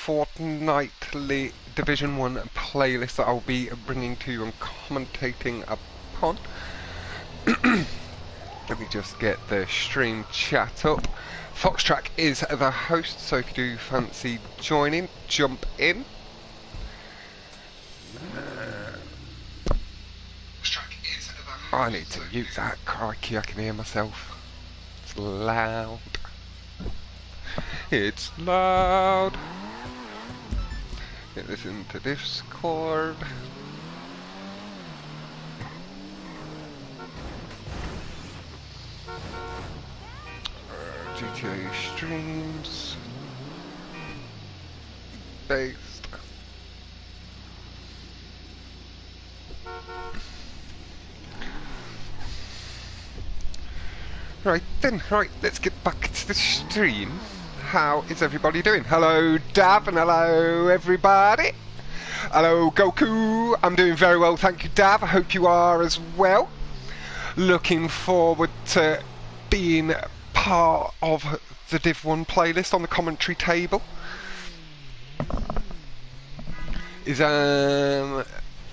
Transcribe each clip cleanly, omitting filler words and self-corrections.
Fortnightly Division 1 playlist that I'll be bringing to you and commentating upon. Let me just get the stream chat up. Foxtrack is the host, so if you do fancy joining, jump in. I need to mute that, crikey, I can hear myself. It's loud. It's loud. Get this into Discord. GTA streams. Based. Right then, right, let's get back to the stream. How is everybody doing? Hello Dav and hello everybody. Hello Goku, I'm doing very well, thank you Dav, I hope you are as well. Looking forward to being part of the Div 1 playlist on the commentary table.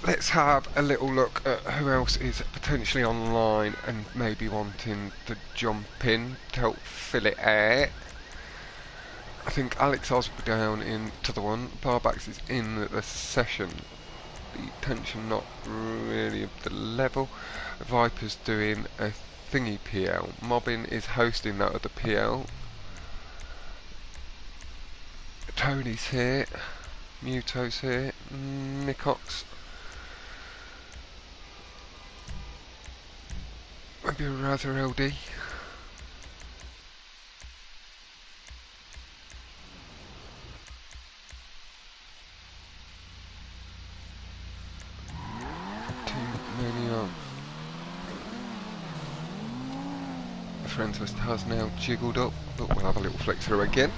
Let's have a little look at who else is potentially online and maybe wanting to jump in to help fill it out. I think Alex Osborne down into the one. Barbacks is in the session. The tension not really of the level. Viper's doing a thingy PL. Mobbin is hosting that other PL. Tony's here. Muto's here. Mikox. Maybe a rather LD. Too many of. The friends list has now jiggled up, but we'll have a little flick through again.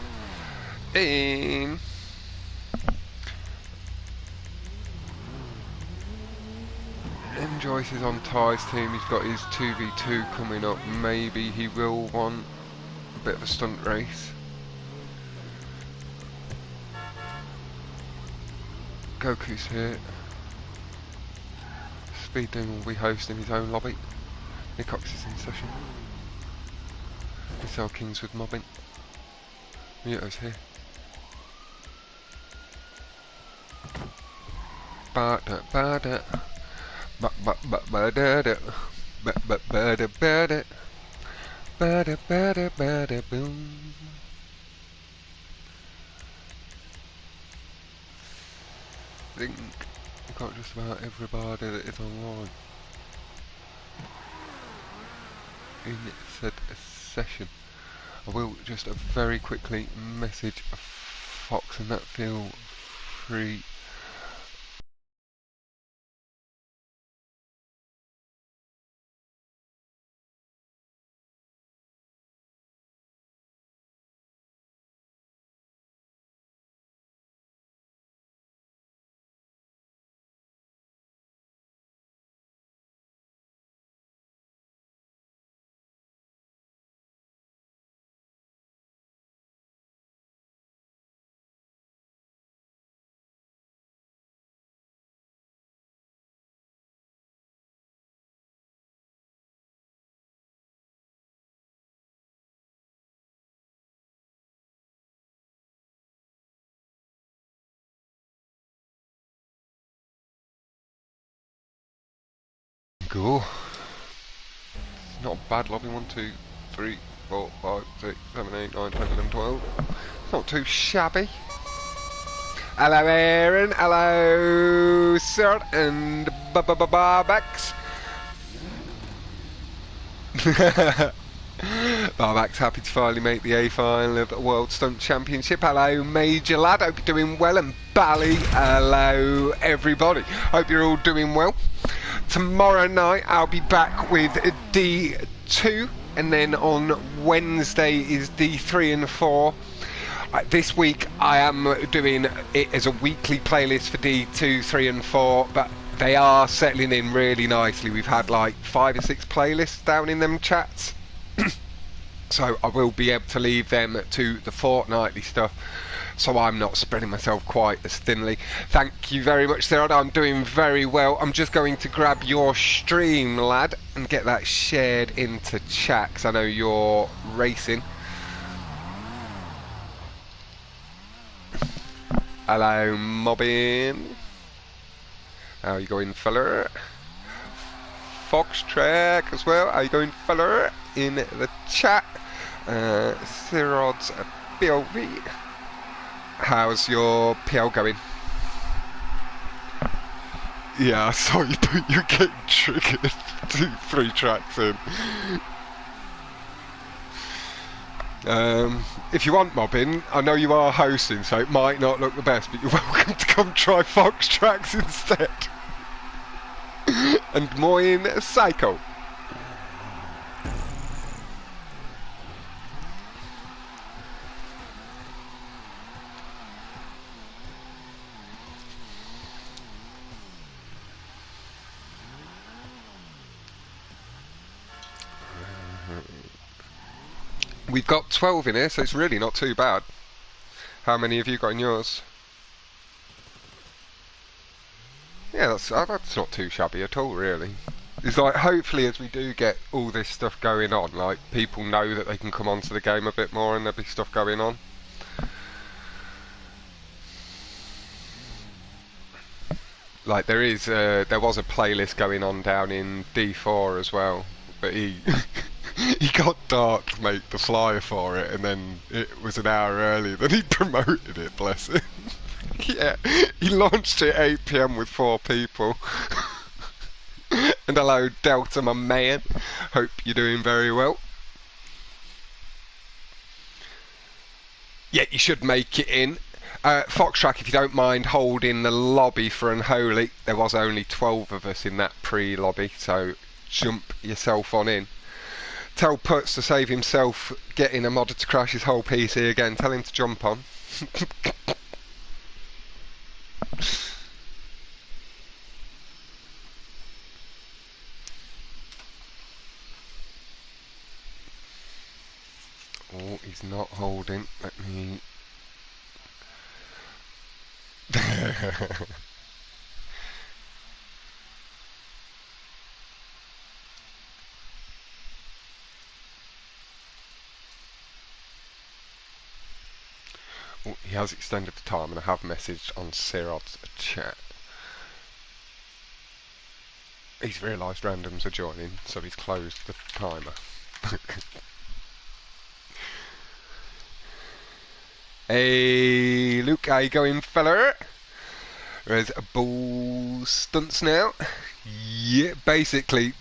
Joyce is on Ty's team, he's got his 2v2 coming up, maybe he will want a bit of a stunt race. Goku's here. Speeding will be hosting his own lobby. Nikox is in session. Missile Kings with mobbing. Muto's here. Bada. Boom. I think we've got just about everybody that is online in said session. I will just very quickly message Fox and that feel free. Cool. Not a bad lobby. 1, 2, 3, 4, 5, 6, 7, 8, 9, 10, 11, 12. Not too shabby. Hello Aaron, hello Sir and Barbax. Barbax happy to finally make the A final of the World Stunt Championship. Hello Major Lad, hope you're doing well, and Bally, hello everybody. Hope you're all doing well. Tomorrow night I'll be back with D2, and then on Wednesday is D3 and 4. This week I am doing it as a weekly playlist for D2, 3 and 4, but they are settling in really nicely. We've had like 5 or 6 playlists down in them chats. So I will be able to leave them to the fortnightly stuff. so I'm not spreading myself quite as thinly. Thank you very much, Sarah. I'm doing very well. I'm just going to grab your stream, lad, and get that shared into chat, 'cause I know you're racing. Hello, Mobbin. How are you going, fella? Fox Track as well. How are you going, fella? In the chat. Sirod's PLV. How's your PL going? Yeah, I saw you, but you're getting triggered 2-3 tracks in. If you want mobbing, I know you are hosting, so it might not look the best, but you're welcome to come try Fox Tracks instead. And Moin Psycho. We've got 12 in here, so it's really not too bad. How many have you got in yours? Yeah, that's not too shabby at all, really. It's like, hopefully as we do get all this stuff going on, like, people know that they can come onto the game a bit more and there'll be stuff going on. Like, there was a playlist going on down in D4 as well, but he he got Dark to make the flyer for it, and then it was an hour earlier than he promoted it, bless him. Yeah, he launched it at 8 PM with 4 people. And hello, Delta, my man. Hope you're doing very well. Yeah, you should make it in. Foxtrack, if you don't mind holding the lobby for Unholy. There was only 12 of us in that pre-lobby, so jump yourself on in. Tell Putz to save himself getting a modder to crash his whole PC again. Tell him to jump on. Oh, he's not holding. Let me... Oh, he has extended the time, and I have messaged on Sirod's chat. He's realised randoms are joining, so he's closed the timer. Hey, Luke, how you going, fella? There's a ball stunts now. Yeah, basically,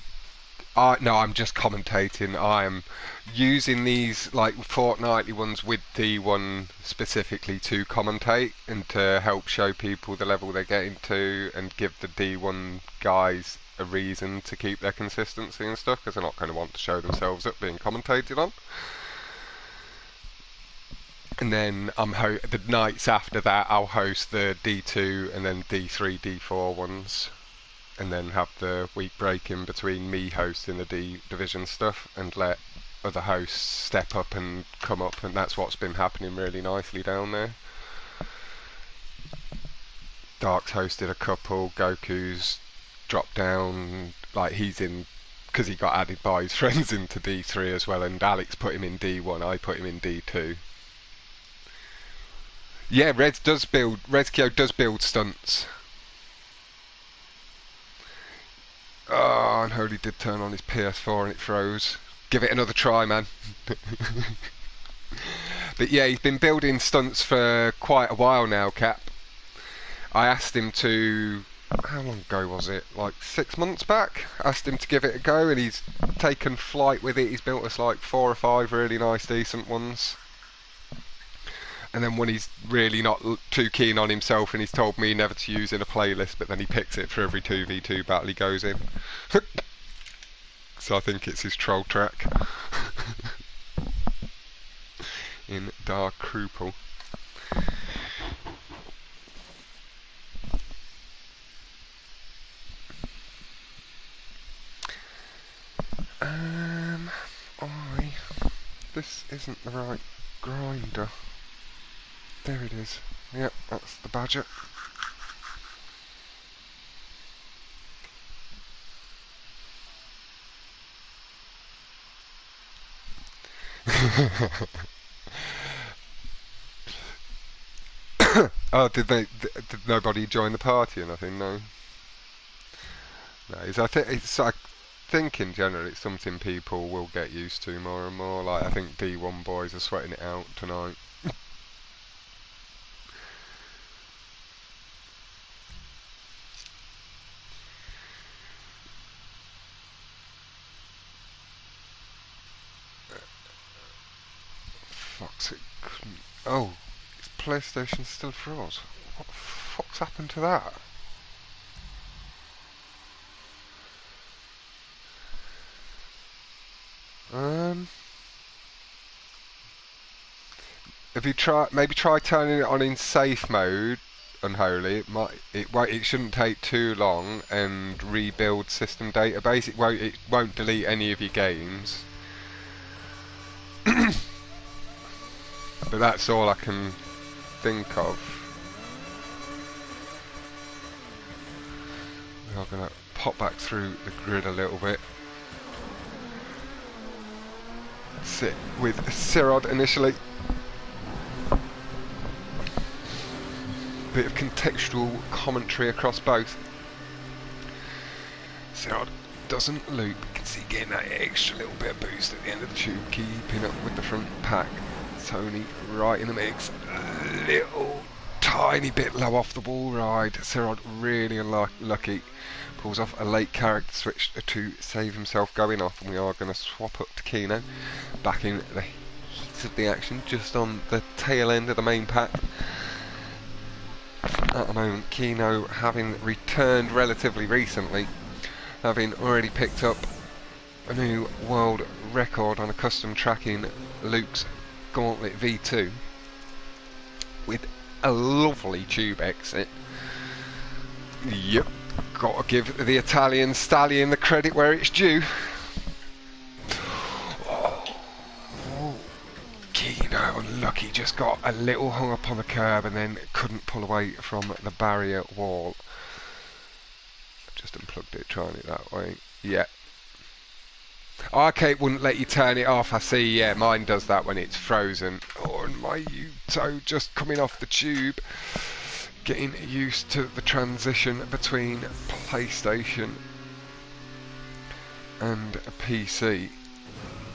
no, I'm just commentating. I am using these like fortnightly ones with D1 specifically to commentate and to help show people the level they're getting to and give the D1 guys a reason to keep their consistency and stuff, because they're not going to want to show themselves up being commentated on. And then the nights after that I'll host the D2 and then D3, D4 ones, and then have the week break in between me hosting the D division stuff and let other hosts step up and come up, and that's what's been happening really nicely down there. Dark's hosted a couple, Goku's dropped down, like he's in, because he got added by his friends into D3 as well, and Alex put him in D1, I put him in D2. Yeah, Rezkio does build stunts. Oh, and Holy did turn on his PS4 and it froze. Give it another try, man. But yeah, he's been building stunts for quite a while now, Cap. I asked him to... How long ago was it? Like 6 months back? Asked him to give it a go, and he's taken flight with it. He's built us like 4 or 5 really nice, decent ones. And then when he's really not too keen on himself and he's told me never to use in a playlist, but then he picks it for every 2v2 battle he goes in. So I think it's his troll track. In Dark Krupel. This isn't the right grinder. There it is. Yep, that's the Badger. Oh, did nobody join the party or nothing? No. No, I think in general it's something people will get used to more and more. Like I think D1 boys are sweating it out tonight. Fox, it couldn't. Oh, is PlayStation still froze? What the fuck's happened to that? Um, have you maybe try turning it on in safe mode? Unholy. It shouldn't take too long and rebuild system database. It won't delete any of your games. But that's all I can think of. We are going to pop back through the grid a little bit. Sit with Sirod initially. Bit of contextual commentary across both. Sirod doesn't loop. You can see getting that extra little bit of boost at the end of the tube, keeping up with the front pack. Tony right in the mix. A little tiny bit low off the wall ride. Sirod really unlucky. Pulls off a late character switch to save himself going off, and we are going to swap up to Kino. Back in the heat of the action, just on the tail end of the main pack. At the moment, Kino having returned relatively recently, having already picked up a new world record on a custom track in Luke's Gauntlet V2 with a lovely tube exit. Yep, gotta give the Italian stallion the credit where it's due. Kino, unlucky, just got a little hung up on the curb and then couldn't pull away from the barrier wall. Just unplugged it, trying it that way. Yeah. Arcade wouldn't let you turn it off, I see, yeah, mine does that when it's frozen. Oh, and my U-toe just coming off the tube. Getting used to the transition between PlayStation and a PC.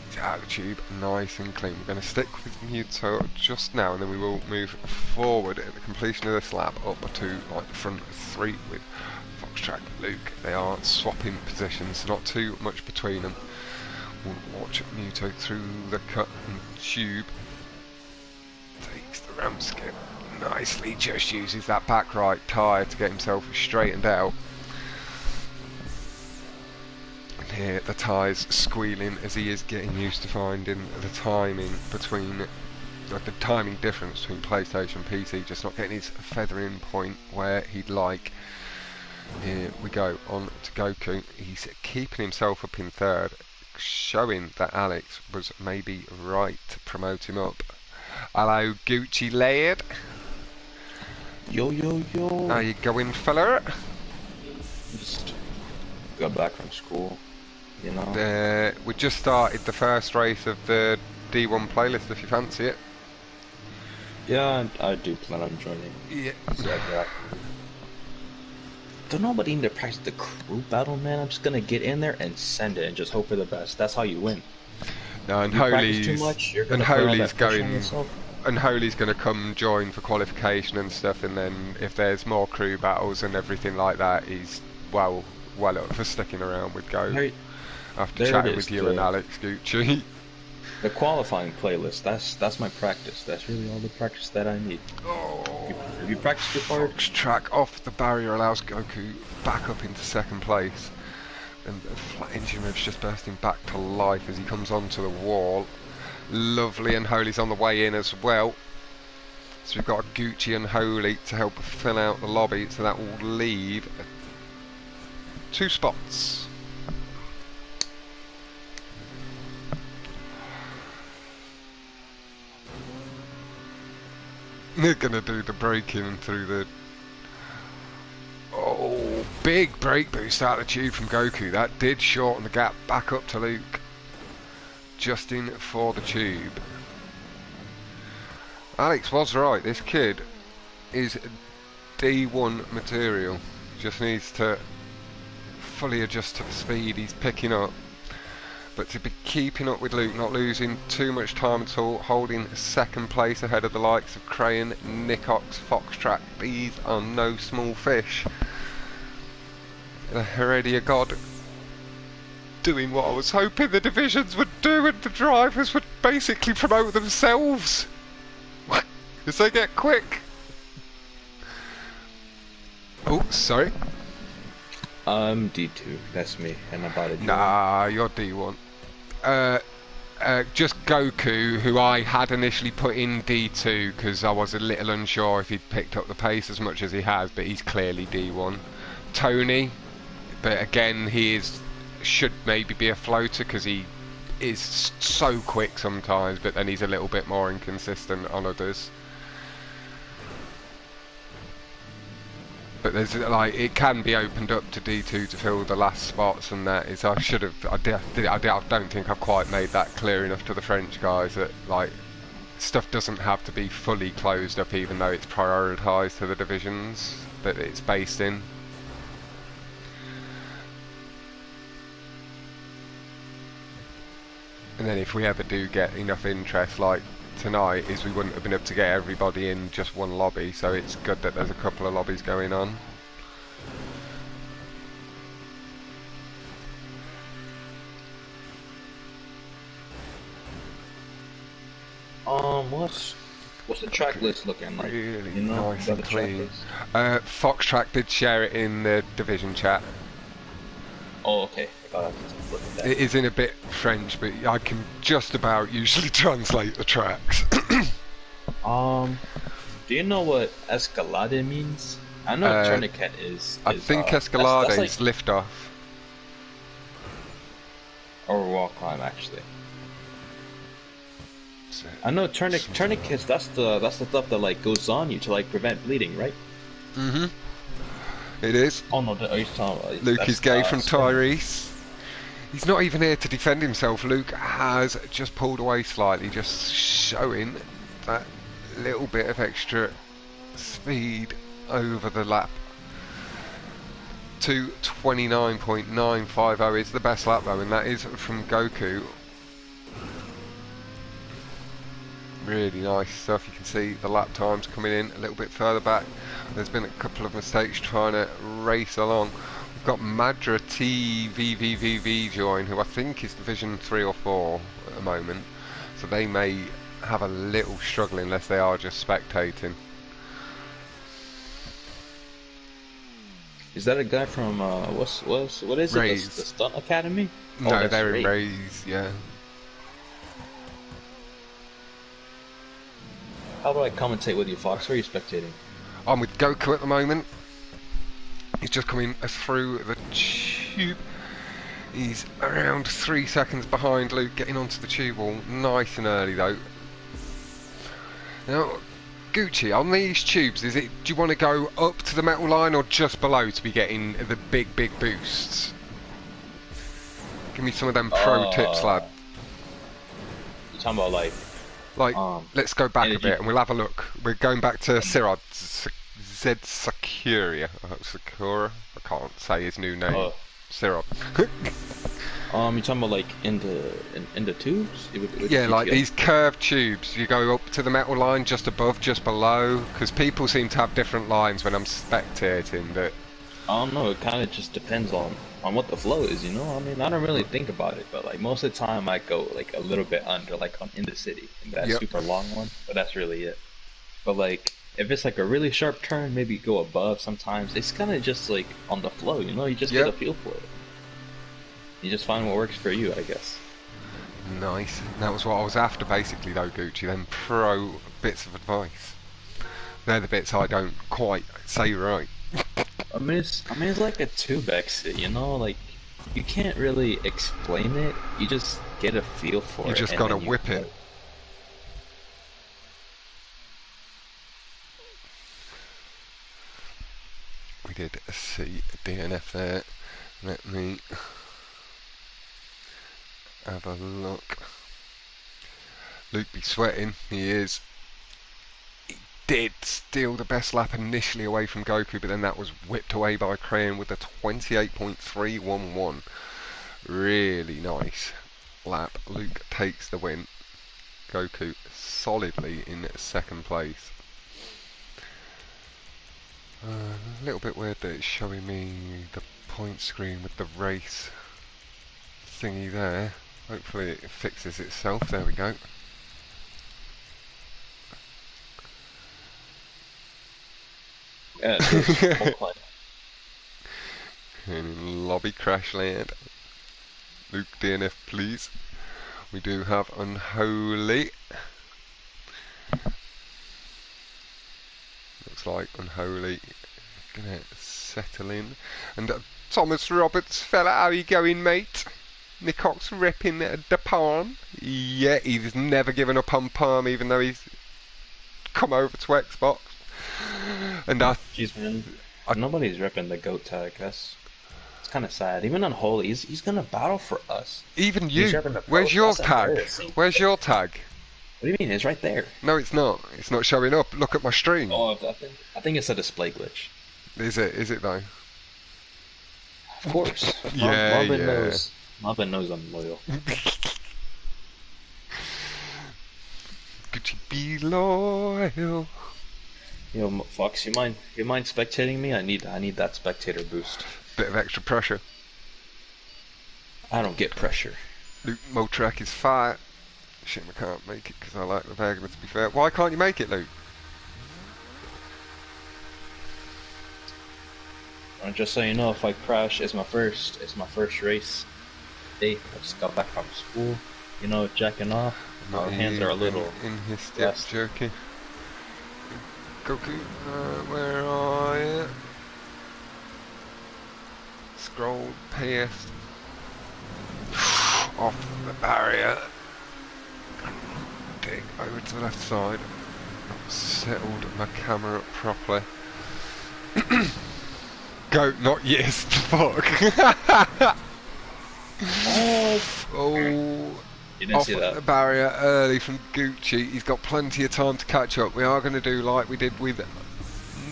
It's out of the tube, nice and clean. We're going to stick with Muto just now, and then we will move forward at the completion of this lap up to like the front three with Foxtrack Luke. They are swapping positions, not too much between them. We'll watch Muto through the cut and tube. Takes the ramp skip nicely, just uses that back right tyre to get himself straightened out. And here the tyres squealing as he is getting used to finding the timing between, like the timing difference between PlayStation and PC, just not getting his feathering point where he'd like. Here we go on to Goku. He's keeping himself up in third, showing that Alex was maybe right to promote him up. Hello, Gucci Laird. Yo, yo, yo. How you going, fella? Just got back from school, you know. We just started the first race of the D1 playlist, if you fancy it. Yeah, I do plan on joining. Yeah. Don't nobody need to practice the crew battle, man. I'm just gonna get in there and send it and just hope for the best. That's how you win. No, and Holy's going to come join for qualification and stuff, and then if there's more crew battles and everything like that, he's well up for sticking around with Go. After chatting with you and Alex Gucci. The qualifying playlist, that's my practice. That's really all the practice that I need. Oh, have you practiced your part? Track off the barrier allows Goku back up into second place. And the flat engine rev's just bursting back to life as he comes onto the wall. Lovely, and Holy's on the way in as well. So we've got Gucci and Holy to help fill out the lobby, so that will leave 2 spots. They're gonna do the braking through the... Oh, big brake boost out of the tube from Goku. That did shorten the gap back up to Luke. Just in for the tube. Alex was right, this kid is D1 material. Just needs to fully adjust to the speed he's picking up. But to be keeping up with Luke, not losing too much time at all, holding second place ahead of the likes of Crayon, Nicox, Foxtrack. These are no small fish. The Heredia God doing what I was hoping the divisions would do, and the drivers would basically promote themselves as they get quick. Oh, sorry. I'm D2, that's me, and about a D1. Nah, you're D1. Just Goku, who I had initially put in D2 because I was a little unsure if he'd picked up the pace as much as he has, but he's clearly D1. Tony, but again, should maybe be a floater because he is so quick sometimes, but then he's a little bit more inconsistent on others. But there's like, it can be opened up to D2 to fill the last spots, and that is, I don't think I've quite made that clear enough to the French guys that like stuff doesn't have to be fully closed up, even though it's prioritised to the divisions that it's based in. And then if we ever do get enough interest like tonight, is we wouldn't have been able to get everybody in just one lobby, so it's good that there's a couple of lobbies going on. What's the track list looking like? Really you know, nice and clean. Foxtrack did share it in the division chat. Oh, okay. I thought I was looking at that. It is in a bit French, but I can just about usually translate the tracks. Do you know what escalade means? I know tourniquet is I think escalade is like lift off. Or wall climb, actually. I know tourniquets. That's the stuff that like goes on you to like prevent bleeding, right? Mm-hmm. It is. Oh no, are you talking about? Luke is gay from Tyrese. He's not even here to defend himself. Luke has just pulled away slightly, just showing that little bit of extra speed over the lap. 2:29.950 is the best lap though, and that is from Goku. Really nice stuff. You can see the lap times coming in a little bit further back. There's been a couple of mistakes trying to race along. We've got Madra TVVVV join, who I think is Division 3 or 4 at the moment. So they may have a little struggle unless they are just spectating. Is that a guy from what is it? Raise. The Stunt Academy? No, they're in Raise, yeah. How do I commentate with you, Fox? Where are you spectating? I'm with Goku at the moment. He's just coming through the tube. He's around 3 seconds behind Luke, getting onto the tube wall nice and early though. Now, Gucci, on these tubes, do you want to go up to the metal line or just below to be getting the big boosts? Give me some of them pro tips, lad. You're talking about like, let's go back a bit and we'll have a look. We're going back to Sirod, Zed Sakura. Sakura? I can't say his new name. Sirod. You're talking about like in the tubes? Yeah, like these curved tubes. You go up to the metal line, just above, just below, because people seem to have different lines when I'm spectating. But I don't know. It kind of just depends on what the flow is, you know. I mean, I don't really think about it, but like most of the time, I go like a little bit under, like in the city, in that super long one. But that's really it. But like if it's like a really sharp turn, maybe go above. Sometimes it's kind of just like on the flow, you know. You just get a feel for it. You just find what works for you, I guess. Nice. That was what I was after, basically, though, Gucci. Them pro bits of advice. They're the bits I don't quite say right. I mean, it's like a tube exit, you know. Like you can't really explain it. You just get a feel for it. You just gotta whip it. we did see DNF there. Let me have a look. Luke be sweating, he is. He did steal the best lap initially away from Goku, but then that was whipped away by Crayon with a 28.311. Really nice lap. Luke takes the win. Goku solidly in second place. A little bit weird that it's showing me the point screen with the race thingy there. Hopefully it fixes itself. There we go. Yeah, In lobby crash land. Luke DNF please. We do have Unholy. Looks like Unholy gonna settle in. And Thomas Roberts, fella, how you going, mate? Nicox ripping the palm. Yeah, he's never given up on palm, even though he's come over to Xbox. And jeez, man, nobody's ripping the GOAT tag. It's kind of sad. Even Unholy, he's gonna battle for us. Even you. Where's your tag? Where's your tag? What do you mean? It's right there. No, it's not. It's not showing up. Look at my stream. Oh, I think it's a display glitch. Is it? Is it though? Of course. Yeah, Marvin yeah. knows. Marvin knows I'm loyal. Could you be loyal? Yo, Fox, you mind spectating me? I need that spectator boost. Bit of extra pressure. I don't get pressure. Luke Motrack is fire. Shit, I can't make it because I like the Vega, to be fair. Why can't you make it, Luke? Just so you know, if I crash, it's my first race. I just got back from school, you know, jacking off. My hands are a little in his step, jerky. Goku, where are you? Scroll past off the barrier. Dig over to the left side. Settled my camera up properly. Go, not yes, fuck. Oh, you didn't off see that. the barrier early from Gucci. He's got plenty of time to catch up. We are going to do like we did with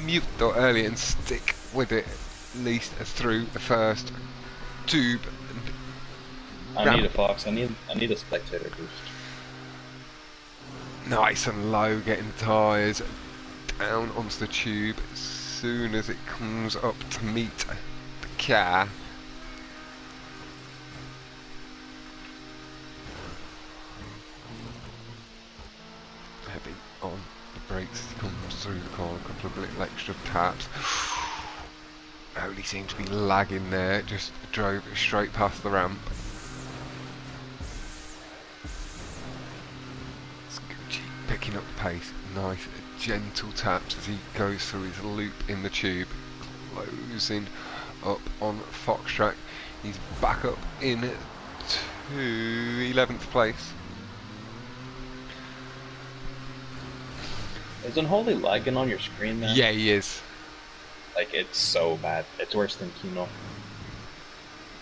Muto earlier and stick with it at least through the first tube. I need a Fox. I need a spectator boost. Nice and low, getting the tyres down onto the tube as soon as it comes up to meet the car. Heavy on the brakes as he comes through the corner, a couple of little extra taps. Only seemed to be lagging there, just drove straight past the ramp. Picking up the pace, nice gentle taps as he goes through his loop in the tube, closing up on Fox track. He's back up in to 11th place. Is Unholy lagging on your screen, man? Yeah, he is. Like, it's so bad. It's worse than Kino.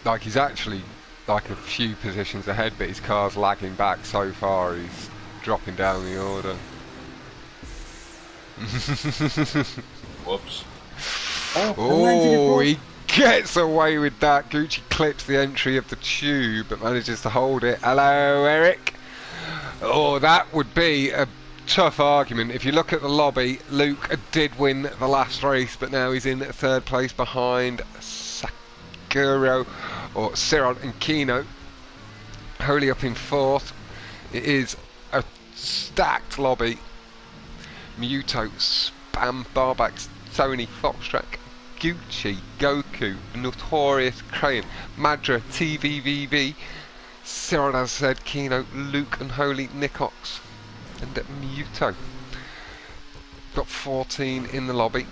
Like, he's actually like a few positions ahead, but his car's lagging back so far, he's dropping down the order. Whoops. Oh, he gets away with that. Gucci clips the entry of the tube but manages to hold it. Hello, Eric. Oh, that would be a tough argument. If you look at the lobby, Luke did win the last race, but now he's in third place behind Sakuro or Siron and Kino. Holy up in fourth. It is a stacked lobby. Muto, Spam, Barbax, Sony, Foxtrack, Gucci, Goku, Notorious, Crayon, Madra, TVVV, Cyril, as I said, Kino, Luke and Holy, Nicox, and Muto. Got 14 in the lobby.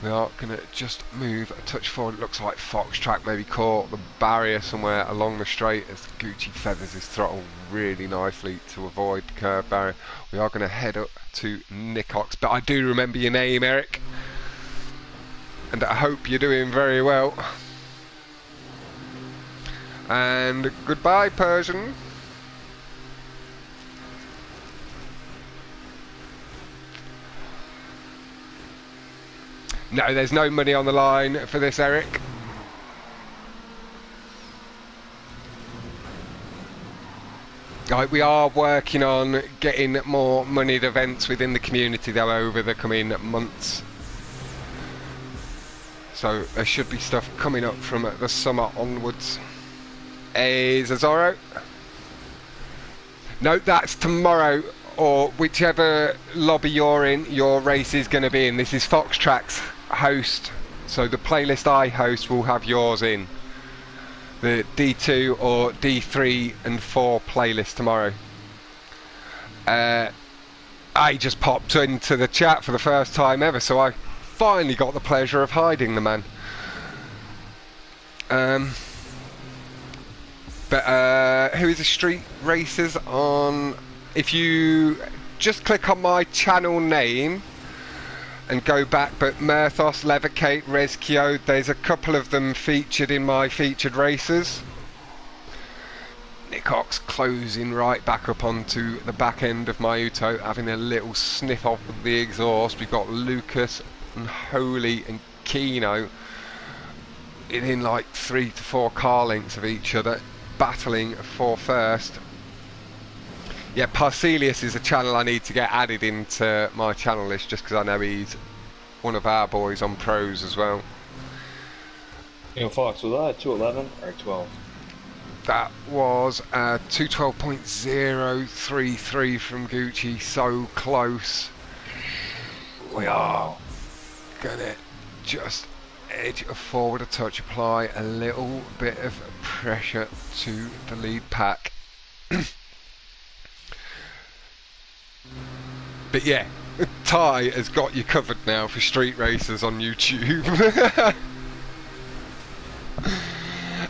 We are going to just move a touch forward. It looks like Foxtrack maybe caught the barrier somewhere along the straight as Gucci feathers his throttle really nicely to avoid the curb barrier. We are going to head up to Nicox, but I do remember your name, Eric. And I hope you're doing very well. And goodbye, Persian. No, there's no money on the line for this, Eric. Right, we are working on getting more moneyed events within the community though over the coming months. So there should be stuff coming up from the summer onwards. Hey, Zazoro? No, that's tomorrow, or whichever lobby you're in, your race is going to be in. This is Foxtrack's host, so the playlist I host will have yours in. The D2 or D3 and 4 playlist tomorrow. I just popped into the chat for the first time ever, so I finally got the pleasure of hiding the man. But who is the Street Racers on? If you just click on my channel name and go back, but Murthos, Levicate, Rezkio, there's a couple of them featured in my featured races. Nick Ox closing right back up onto the back end of my Uto, having a little sniff off of the exhaust. We've got Lucas and Holy and Kino in like 3 to 4 car lengths of each other, battling for first. Yeah, Parcelius is a channel I need to get added into my channel list, just because I know he's one of our boys on pros as well. You know, Fox, was that 211 or 12? That was 212.033 from Gucci, so close. We are gonna just edge forward a touch, apply a little bit of pressure to the lead pack. But yeah, Ty has got you covered now for Street Racers on YouTube.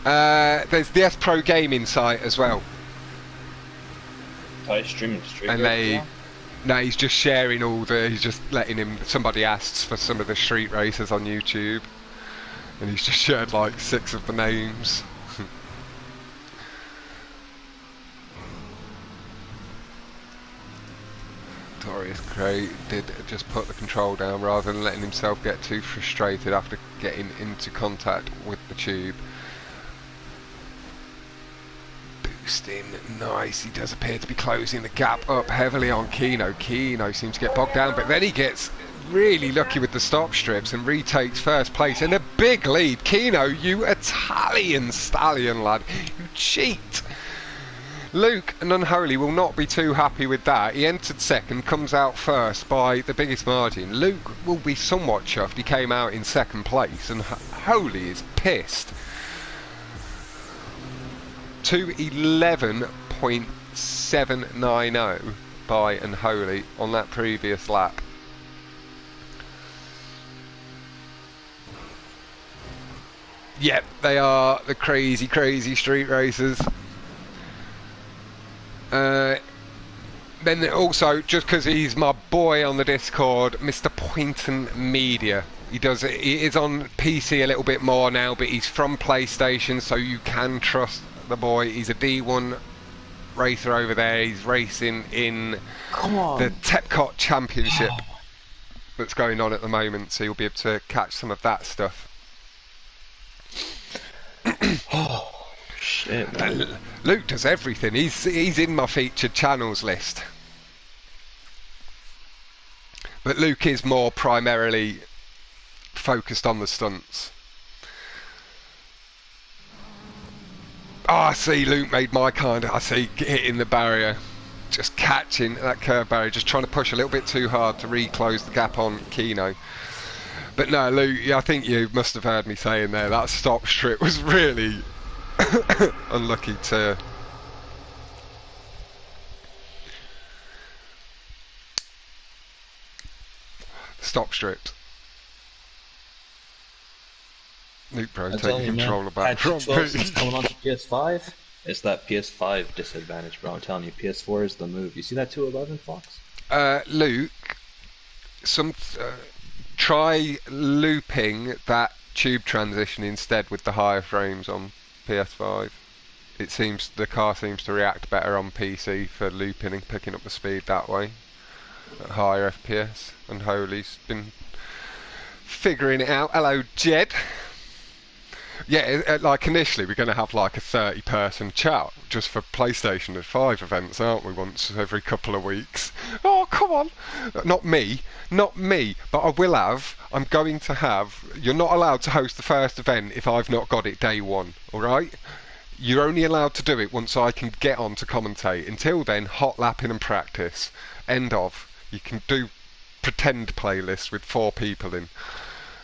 There's the S Pro Gaming site as well. Ty's streaming Street and Racers now? No, he's just sharing all the, he's just letting him, somebody asks for some of the Street Racers on YouTube, and he's just shared like 6 of the names. Notorious Cray did just put the control down rather than letting himself get too frustrated after getting into contact with the tube. Boosting, nice, he does appear to be closing the gap up heavily on Kino. Kino seems to get bogged down, but then he gets really lucky with the stop strips and retakes first place in a big lead. Kino, you Italian stallion lad, you cheat. Luke and Unholy will not be too happy with that. He entered second, comes out first by the biggest margin. Luke will be somewhat chuffed. He came out in second place, and Holy is pissed. 2:11.790 by Unholy on that previous lap. Yep, they are the crazy, crazy street racers. Then also, just because he's my boy on the Discord, Mr. Poynton Media. He is on PC a little bit more now, but he's from PlayStation, so you can trust the boy. He's a D1 racer over there. He's racing in the Tepcot Championship that's going on at the moment, so you'll be able to catch some of that stuff. Oh shit, man. Luke does everything. He's in my featured channels list. But Luke is more primarily focused on the stunts. Oh, I see Luke made my kind of, I see hitting the barrier, just catching that curve barrier, just trying to push a little bit too hard to reclose the gap on Kino. But no, Luke, I think you must have heard me saying there, that stop strip was really unlucky to... Stop strips. Luke Pro taking control back from me. Coming on to PS5, it's that PS5 disadvantage, bro. I'm telling you, PS4 is the move. You see that 211, Fox? Luke, try looping that tube transition instead with the higher frames on PS5. It seems the car seems to react better on PC for looping and picking up the speed that way at higher FPS. And Holy's been figuring it out. Hello, Jed. Yeah, like initially we're going to have like a 30-person chat just for PlayStation 5 events, aren't we? Once every couple of weeks. Oh, come on! Not me, but I will have. I'm going to have. You're not allowed to host the first event if I've not got it day one. All right? You're only allowed to do it once I can get on to commentate. Until then, hot lapping and practice. End of. You can do pretend playlists with 4 people in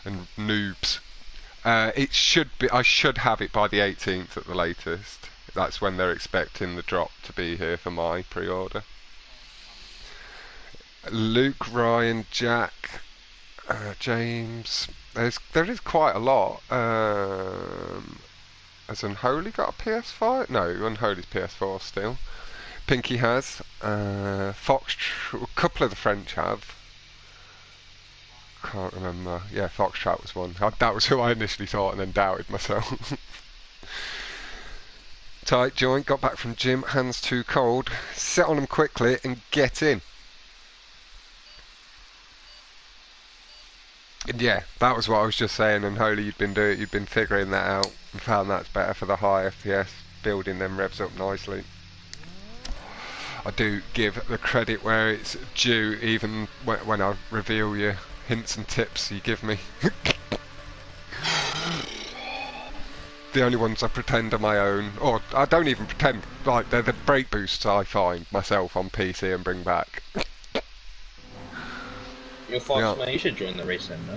and noobs. It should be. I should have it by the 18th at the latest. That's when they're expecting the drop to be here for my pre-order. Luke, Ryan, Jack, James. There is quite a lot. Has Unholy got a PS5? No, Unholy's PS4 still. Pinky has. Fox. A couple of the French have. Can't remember. Yeah, Foxtrot was one. That was who I initially thought and then doubted myself. Tight joint, got back from gym, hands too cold. Sit on them quickly and get in. And yeah, that was what I was just saying. And Holy, you'd been figuring that out and found that's better for the high FPS, building them revs up nicely. I do give the credit where it's due, even when I reveal you. Hints and tips you give me. The only ones I pretend are my own, or I don't even pretend, like they're the brake boosts I find myself on PC and bring back. Yo, Fox, yeah. Man, you should join the race then, no?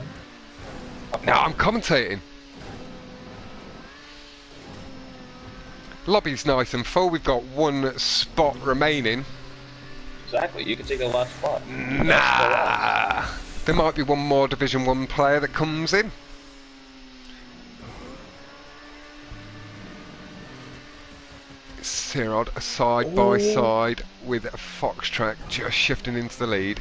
No, I'm commentating. Lobby's nice and full, we've got 1 spot remaining. Exactly, you can take the last spot. Nah! There might be one more Division 1 player that comes in. Sirod side by side with a Foxtrack just shifting into the lead.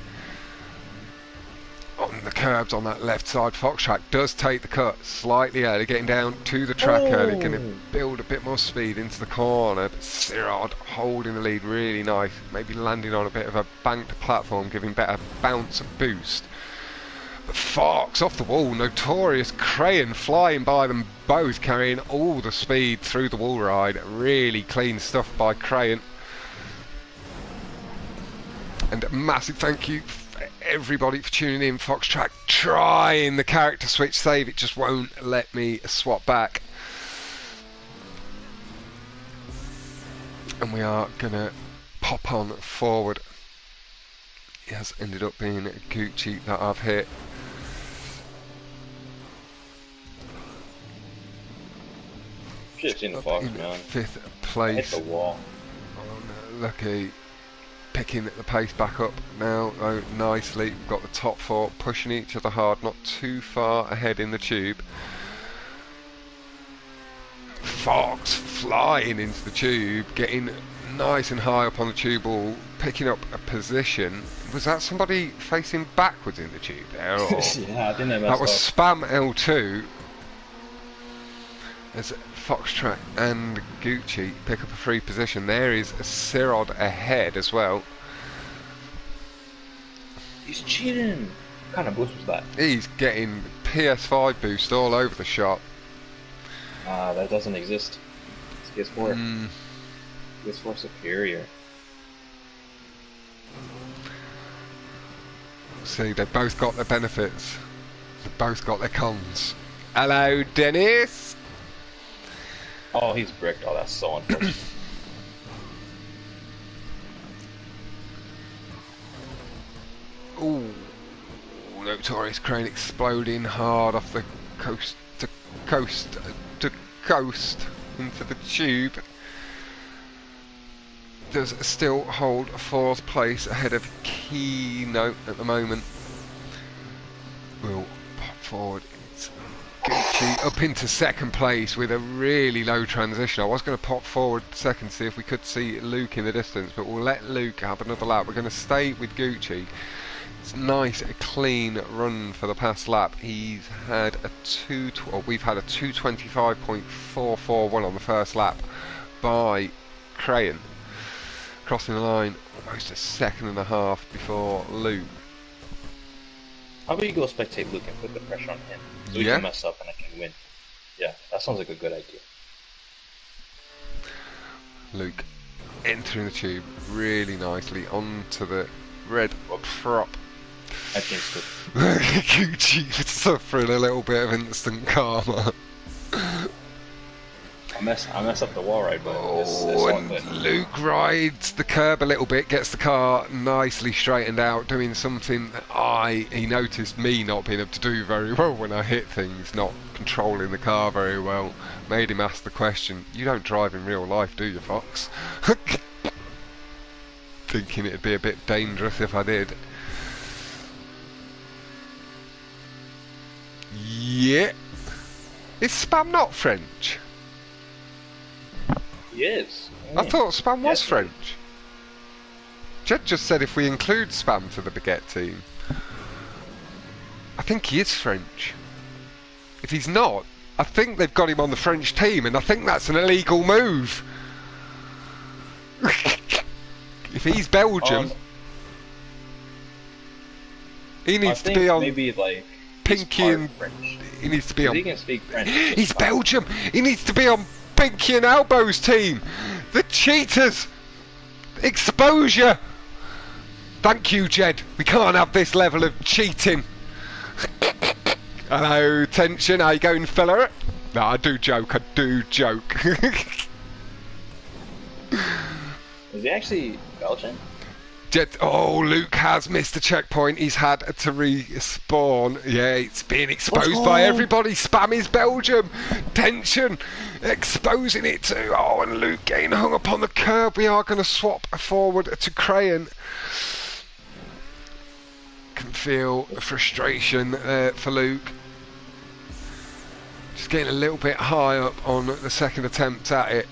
On the curbs on that left side, Foxtrack does take the cut slightly early, getting down to the track early, going to build a bit more speed into the corner. But Sirod holding the lead really nice, maybe landing on a bit of a banked platform, giving better bounce and boost. Fox off the wall, Notorious Crayon flying by them both, carrying all the speed through the wall ride. Really clean stuff by Crayon. And a massive thank you for everybody for tuning in. Foxtrack trying the character switch save, it just won't let me swap back. And we are gonna pop on forward. It has ended up being Gucci that I've hit. Should have seen the Fox, man. 5th place. Hit the wall. Oh no, lucky. Picking the pace back up now, though, nicely. We've got the top 4 pushing each other hard, not too far ahead in the tube. Fox flying into the tube, getting nice and high up on the tube wall, picking up a position. Was that somebody facing backwards in the tube there? Or? Yeah, I didn't know that was Spam L2. As Foxtrack and Gucci pick up a free position. There is Sirod ahead as well. He's cheating. What kind of boost was that? He's getting PS5 boost all over the shop. That doesn't exist. It's PS4. PS4 superior. See, they've both got their benefits. They've both got their cons. Hello, Dennis. Oh, he's bricked. Oh, that's so unfortunate. Ooh, Notorious Crane exploding hard off the coast to coast to coast into the tube. Does still hold 4th place ahead of Keynote at the moment. We'll pop forward. It's Gucci up into 2nd place with a really low transition. I was going to pop forward 2nd, see if we could see Luke in the distance, but we'll let Luke have another lap. We're going to stay with Gucci. It's nice, a clean run for the past lap. We've had a 225.441 on the first lap by Crayon, crossing the line almost a second and a half before Luke. How about you go spectate Luke and put the pressure on him so he can mess up and I can win? Yeah, that sounds like a good idea. Luke entering the tube really nicely onto the red prop. I think so. Gucci suffering a little bit of instant karma. I mess up the wall ride, but it's all good. Luke rides the curb a little bit, gets the car nicely straightened out, doing something that he noticed me not being able to do very well when I hit things, not controlling the car very well. Made him ask the question, "You don't drive in real life, do you, Fox?" Thinking it'd be a bit dangerous if I did. Yeah. Is Spam not French? He is. I thought Spam was French. Jed just said if we include Spam to the Baguette team. I think he is French. If he's not, I think they've got him on the French team, and I think that's an illegal move. If he's Belgium, he needs to be on maybe like Pinky and French. He needs to be on. He can speak French. He's Belgium. He needs to be on Pinky and Elbow's team. The cheaters. Exposure. Thank you, Jed. We can't have this level of cheating. Hello, Tension. How you going, fella? No, I do joke. Is he actually Belgian? Luke has missed a checkpoint. He's had to respawn. Yeah, it's being exposed by everybody. Spam is Belgium. Tension exposing it too. And Luke getting hung up on the curb. We are going to swap forward to Crayon. Can feel the frustration for Luke. Just getting a little bit high up on the second attempt at it.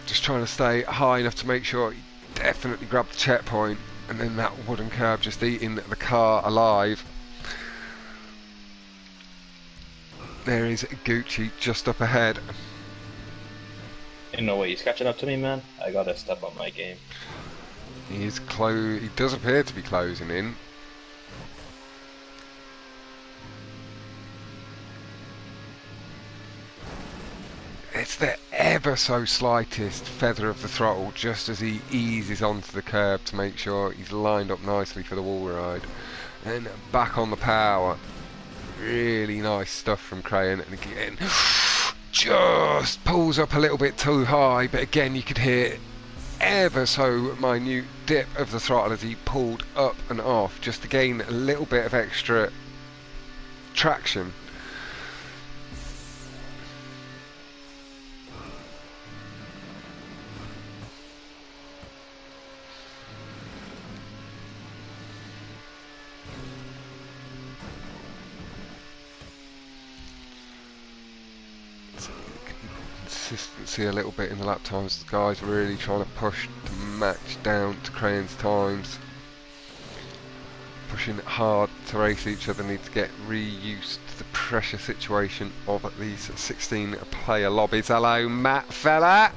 Just trying to stay high enough to make sure he definitely grabbed the checkpoint. And then that wooden curb just eating the car alive. There is Gucci just up ahead. Ain't no way he's catching up to me, man. I gotta step up my game. He does appear to be closing in. It's the ever so slightest feather of the throttle just as he eases onto the curb to make sure he's lined up nicely for the wall ride. And back on the power. Really nice stuff from Crayon. And again, just pulls up a little bit too high, but again you could hear ever so minute dip of the throttle as he pulled up and off just to gain a little bit of extra traction. Consistency a little bit in the lap times. The guys really trying to push to match down to Crayon's times. Pushing hard to race each other. Need to get reused to the pressure situation of these 16 player lobbies. Hello, Matt fella.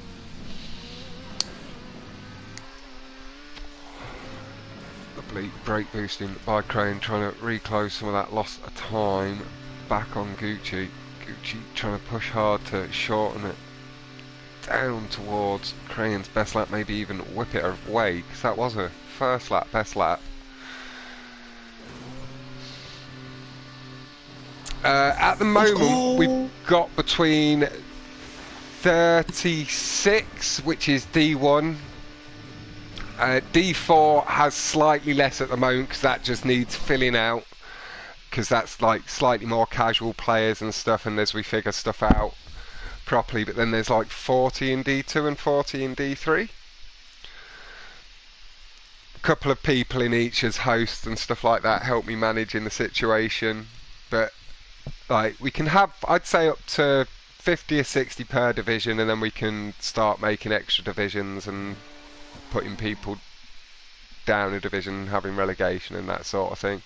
Lovely brake boosting by Crayon, trying to reclose some of that loss of time back on Gucci. Gucci trying to push hard to shorten it down towards Crayon's best lap, maybe even whip it away, because that was her first lap, best lap. At the moment, we've got between 36, which is D1. D4 has slightly less at the moment, because that just needs filling out, because that's like slightly more casual players and stuff, and as we figure stuff out properly. But then there's like 40 in D2 and 40 in D3. A couple of people in each as hosts and stuff like that help me manage in the situation, but like we can have, I'd say, up to 50 or 60 per division, and then we can start making extra divisions and putting people down a division, having relegation and that sort of thing.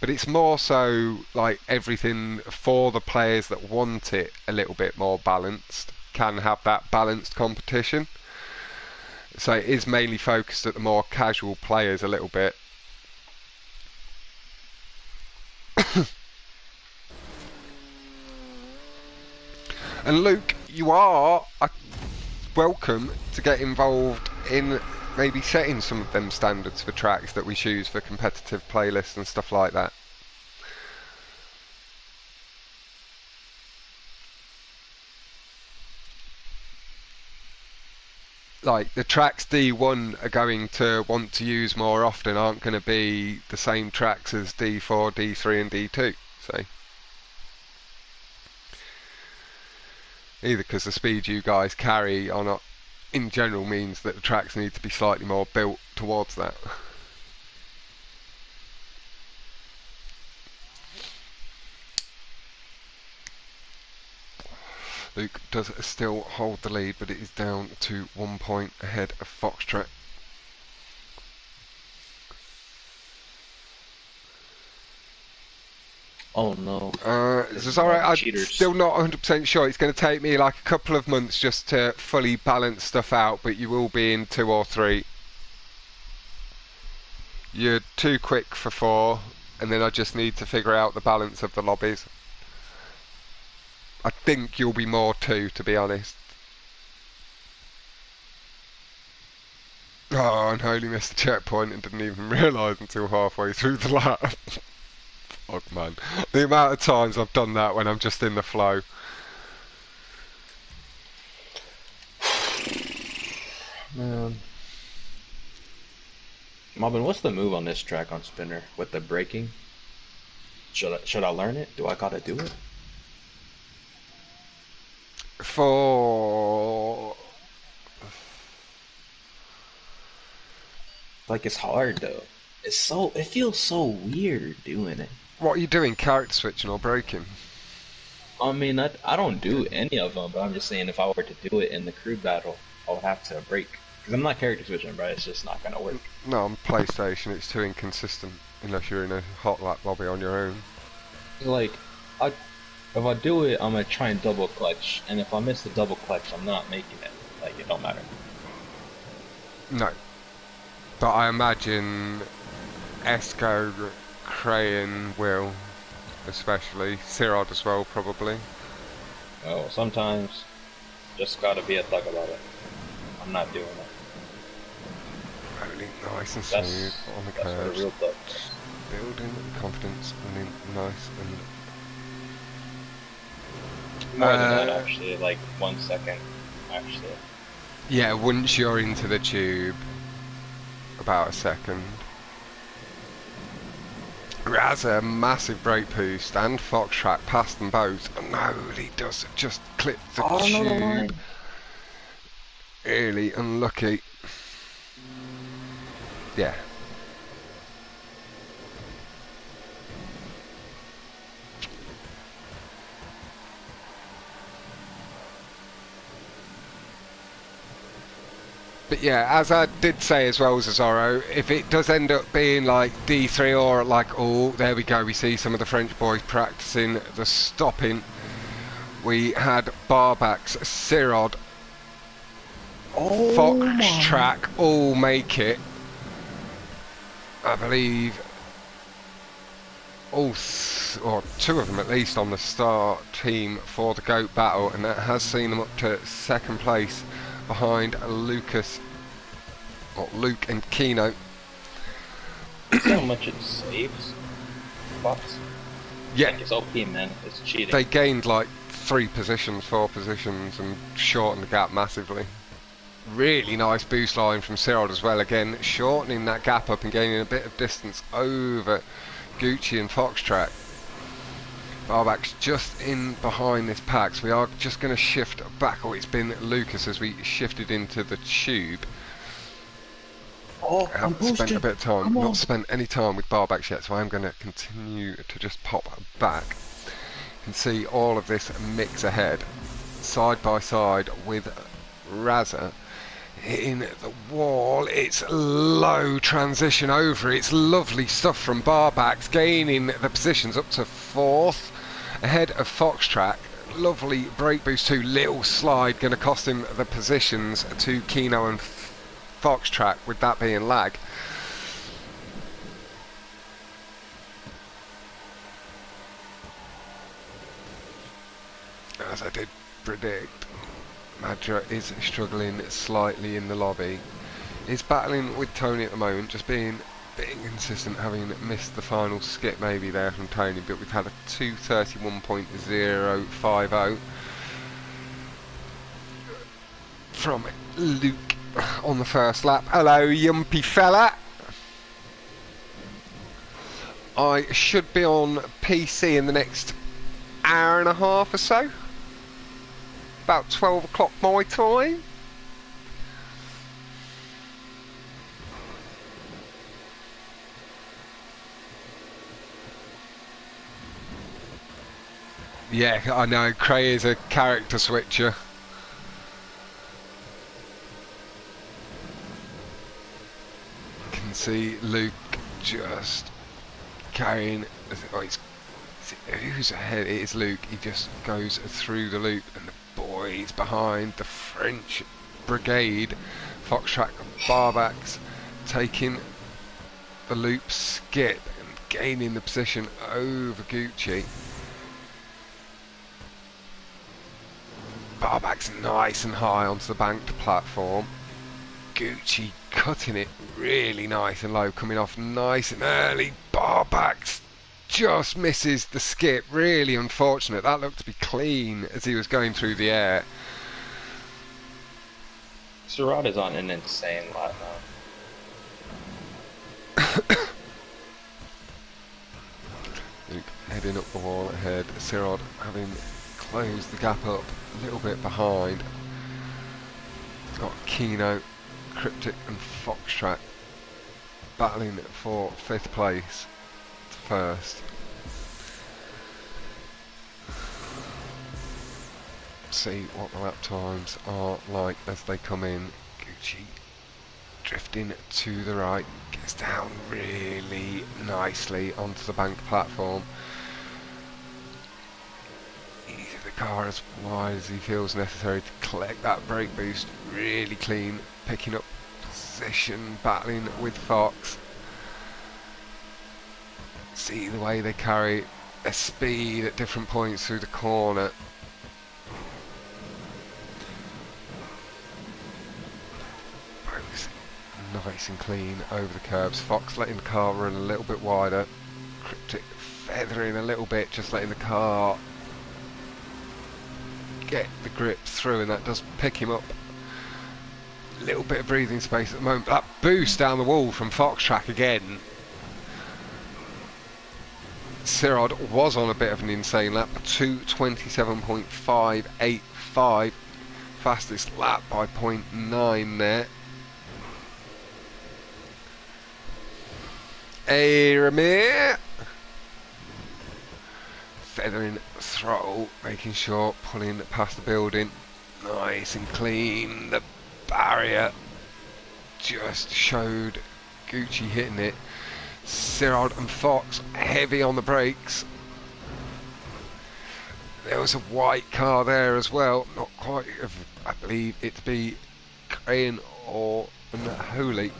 but it's more so like everything for the players that want it a little bit more balanced can have that balanced competition. So it is mainly focused at the more casual players a little bit. And Luke, you are welcome to get involved in maybe setting some of them standards for tracks that we choose for competitive playlists and stuff like that. Like the tracks D1 are going to want to use more often aren't going to be the same tracks as D4, D3 and D2, so either because the speed you guys carry or not in general means that the tracks need to be slightly more built towards that. Luke does still hold the lead, but it is down to 1 point ahead of Foxtrot. Oh no. It's alright, I'm still not 100% sure. It's going to take me like a couple of months just to fully balance stuff out, but you will be in 2 or 3. You're too quick for 4, and then I just need to figure out the balance of the lobbies. I think you'll be more 2, to be honest. Oh, and Holy missed the checkpoint and didn't even realise until halfway through the lap. Oh man, the amount of times I've done that when I'm just in the flow. Man. Marvin, what's the move on this track on Spinner with the braking? Should I learn it? Do I gotta do it? For Like it's hard though. It feels so weird doing it. what are you doing? Character switching or braking? I mean, I don't do any of them, but I'm just saying if I were to do it in the crew battle, I would have to brake. Because I'm not character switching, bro. It's just not gonna work. No, on PlayStation it's too inconsistent unless you're in a hot lap lobby on your own. Like, if I do it, I'm gonna try and double clutch, and if I miss the double clutch, I'm not making it. Like, it don't matter. No. But I imagine Esco, Crayon will, especially. Cyrod as well, probably. Oh, sometimes, just gotta be a thug about it. I'm not doing it. Really nice and smooth on the curves. Real thugs. Building confidence and nice and... More than that, actually. Like, 1 second, actually. Yeah, once you're into the tube, about a second. Has a massive brake boost and Foxtrot past them both. Oh, no, he does just clip the tube. Really unlucky. Yeah. But yeah, as I did say as well, Zazoro, if it does end up being like D3 or like, oh, there we go, we see some of the French boys practicing the stopping. We had Barbax, Cyrod, Foxtrot all make it. I believe all, or 2 of them at least on the start team for the GOAT battle, and that has seen them up to 2nd place behind Lucas, or Luke and Kino. See how much it saves? Fox? Yeah. Like it's OP, man. It's cheating. They gained like 3 positions, 4 positions, and shortened the gap massively. Really nice boost line from Cyrod as well, again shortening that gap up and gaining a bit of distance over Gucci and Foxtrot. Barback's just in behind this pack, so we are just going to shift back. Oh, it's been Lucas as we shifted into the tube. Oh, I haven't spent a bit of time, not spent any time with Barback yet, so I'm going to continue to just pop back. You can see all of this mix ahead, side by side with Raza. hitting the wall. It's low transition over. It's lovely stuff from Barbacks, gaining the positions up to 4th, ahead of Foxtrack. Lovely brake boost too. Little slide going to cost him the positions to Keno and Foxtrack, with that being lag. As I did predict, Madra is struggling slightly in the lobby. He's battling with Tony at the moment, just being a bit inconsistent, having missed the final skip maybe there from Tony, but we've had a 2:31.050 from Luke on the first lap. Hello, yumpy fella. I should be on PC in the next hour and a half or so. About 12 o'clock my time. Yeah, I know, Cray is a character switcher. You can see Luke just carrying... Oh, who's ahead? It is Luke. He just goes through the loop, and the boys behind, the French brigade, Foxtrack Barbacks, taking the loop skip and gaining the position over Gucci. Barbacks nice and high onto the banked platform. Gucci cutting it really nice and low, coming off nice and early. Barbacks just misses the skip, really unfortunate. That looked to be clean as he was going through the air. Sirad is on an insane lap now. Luke heading up the wall ahead. Sirad having closed the gap up a little bit behind. Got Keno, Cryptic and Foxtrack battling for 5th place to 1st. See what the lap times are like as they come in. Gucci drifting to the right, gets down really nicely onto the bank platform. Easy the car as wide as he feels necessary to collect that brake boost. Really clean, picking up position, battling with Fox. See the way they carry a speed at different points through the corner. Nice and clean over the curbs. Fox letting the car run a little bit wider. Cryptic feathering a little bit, just letting the car get the grip through, and that does pick him up. A little bit of breathing space at the moment. That boost down the wall from Foxtrack again. Sirad was on a bit of an insane lap, 2:27.585, fastest lap by 0.9 there. Hey, Ramir! Feathering throttle, making sure, pulling past the building. Nice and clean. The barrier just showed Gucci hitting it. Sirad and Fox heavy on the brakes. There was a white car there as well. Not quite, I believe it to be Crane or Holy.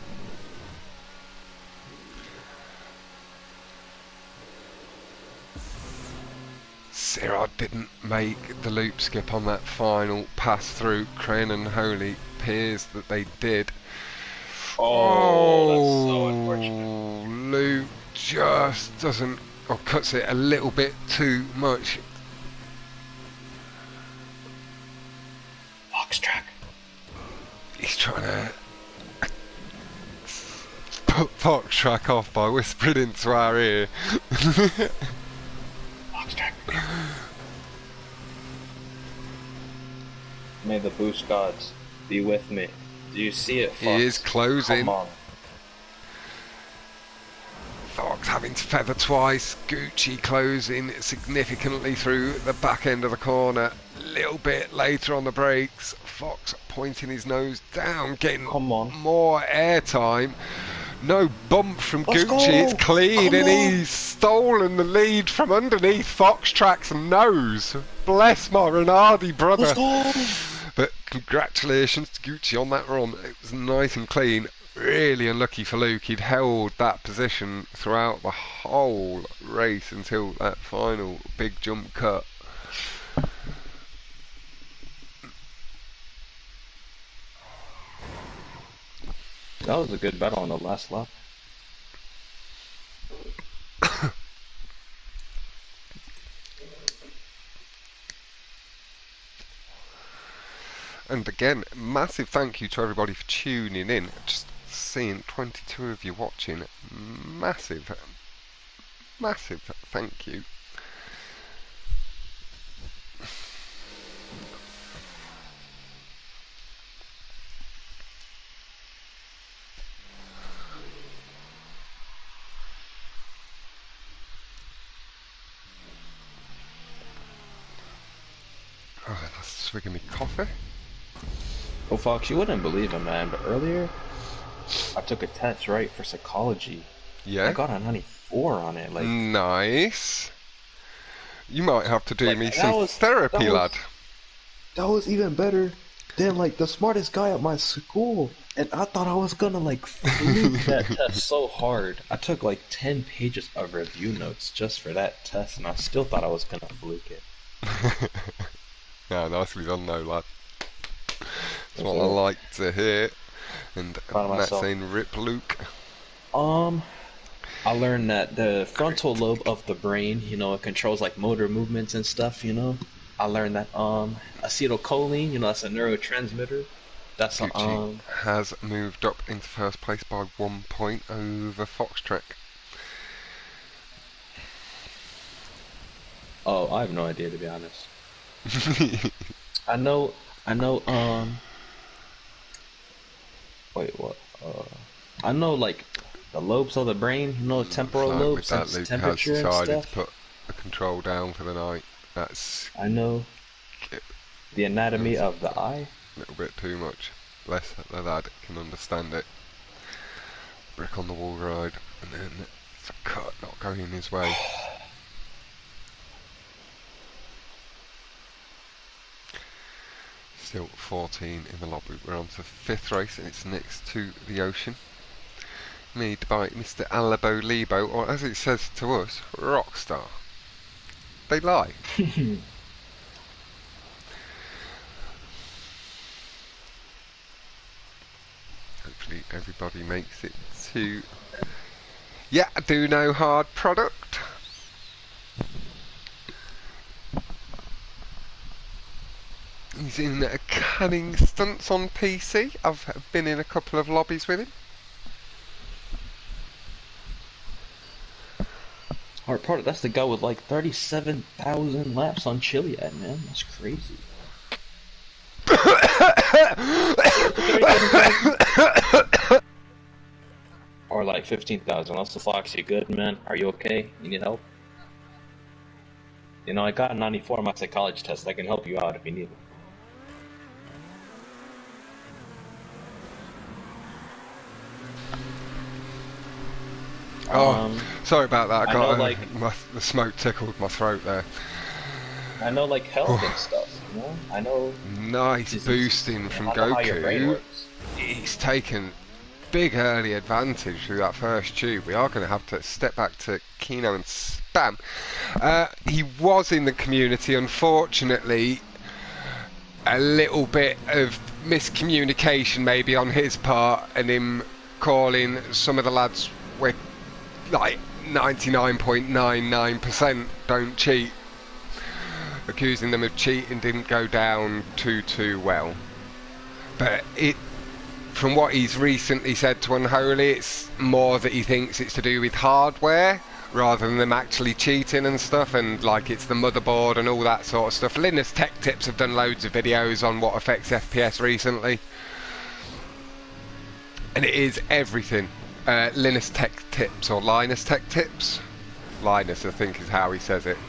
Sirad didn't make the loop skip on that final pass through. Crane and Holy appears that they did. Oh, that's so unfortunate. Luke just doesn't, or cuts it a little bit too much. Foxtrack. He's trying to put Foxtrack off by whispering into our ear. Foxtrack. May the boost gods be with me. Do you see it, Fox? He is closing. Come on. Fox having to feather twice. Gucci closing significantly through the back end of the corner. little bit later on the brakes. Fox pointing his nose down, getting Come on. more airtime. No bump from Let's Gucci, go! it's clean, Come and on! he's stolen the lead from underneath Fox Track's nose. Bless my Renardi brother. Let's go! But congratulations to Gucci on that run. It was nice and clean. Really unlucky for Luke. He'd held that position throughout the whole race until that final big jump cut. That was a good battle on the last lap. And again, massive thank you to everybody for tuning in. Just seeing 22 of you watching. Massive thank you. Oh, that's swigging me coffee. Oh, Fox, you wouldn't believe it, man, but earlier I took a test, right, for psychology. Yeah. I got a 94 on it. Like, nice. You might have to do like, me some therapy, lad. That was even better than like the smartest guy at my school, and I thought I was gonna like fluke that test so hard. I took like 10 pages of review notes just for that test, and I still thought I was gonna fluke it. Yeah, nicely done, though, lad. That's what I like to hear. And that's saying rip Luke. I learned that the frontal lobe of the brain, you know, it controls like motor movements and stuff, you know. I learned that acetylcholine, you know, that's a neurotransmitter. That's Gucci has moved up into first place by 1 point over Foxtrack. Oh, I have no idea, to be honest. I know, wait, what? I know, like, the lobes of the brain, you know, temporal lobes, that sense Luke temperature has and decided stuff. to put the control down for the night. That's I know the anatomy of the eye. a little bit too much. Less the lad can understand it. Brick on the wall ride, and then it's a cut not going his way. Still 14 in the lobby. We're on to the 5th race, and it's next to the ocean. Made by Mr. Alabo Lebo, or as it says to us, Rockstar. They lie. Hopefully everybody makes it to... Yeah, I do know hard product. He's in Canning Stunts on PC. I've been in a couple of lobbies with him. Hard product, that's the guy with like 37,000 laps on Chiliad, man. That's crazy. Or like 15,000. That's the Fox. You good, man? Are you okay? You need help? You know, I got a 94 on my psychology test. I can help you out if you need it. Oh, sorry about that. The smoke tickled my throat there. I know, like, health and stuff, you know? I know... Nice boosting from Goku. He's taken big early advantage through that first tube. We are going to have to step back to Kino and Spam. He was in the community, unfortunately. A little bit of miscommunication maybe on his part, and him calling some of the lads with like 99.99% don't cheat, accusing them of cheating didn't go down too well. But from what he's recently said to Unholy, it's more that he thinks it's to do with hardware rather than them actually cheating and stuff, and like it's the motherboard and all that sort of stuff. Linus Tech Tips have done loads of videos on what affects FPS recently, and it is everything. Linus Tech Tips, or Linus Tech Tips? Linus, I think, is how he says it.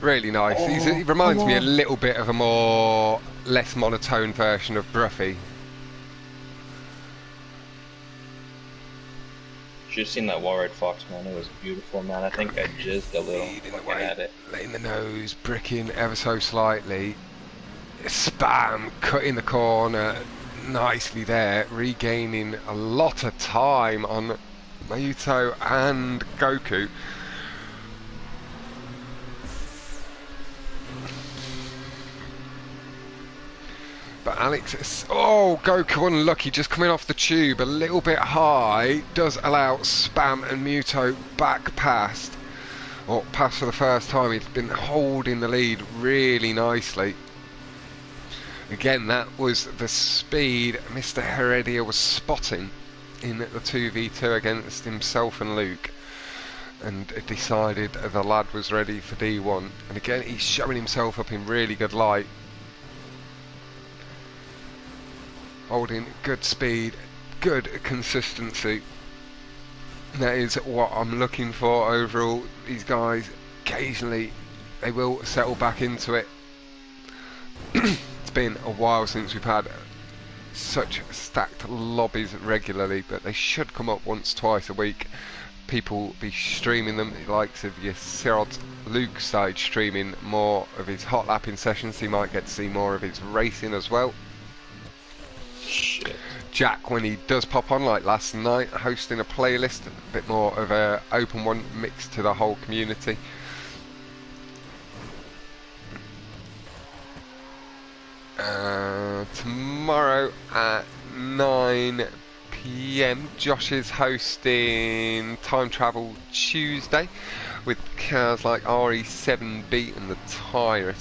Really nice. He reminds me a little bit of a less monotone version of Bruffy. Should have seen that wall-ride fox, man. It was beautiful, man. I think I jizzed a little looking at it. Letting the nose, bricking ever so slightly. Spam, cutting the corner nicely there, regaining a lot of time on Mayuto and Goku. But Alex, Goku unlucky, just coming off the tube a little bit high, does allow Spam and Muto back past, or past for the first time. He's been holding the lead really nicely. Again, that was the speed Mr. Heredia was spotting in the 2v2 against himself and Luke, and decided the lad was ready for D1. And again, he's showing himself up in really good light, holding good speed, good consistency. That is what I'm looking for overall. These guys, occasionally they will settle back into it. It's been a while since we've had such stacked lobbies regularly, but they should come up once, twice a week. People will be streaming them. The likes of your Sirod Luke started streaming more of his hot lapping sessions, so you might get to see more of his racing as well. Shit. Jack, when he does pop on, like last night, hosting a playlist, a bit more of a open one mixed to the whole community. Tomorrow at 9 PM, Josh is hosting Time Travel Tuesday with cars like RE7B and the Tyrant.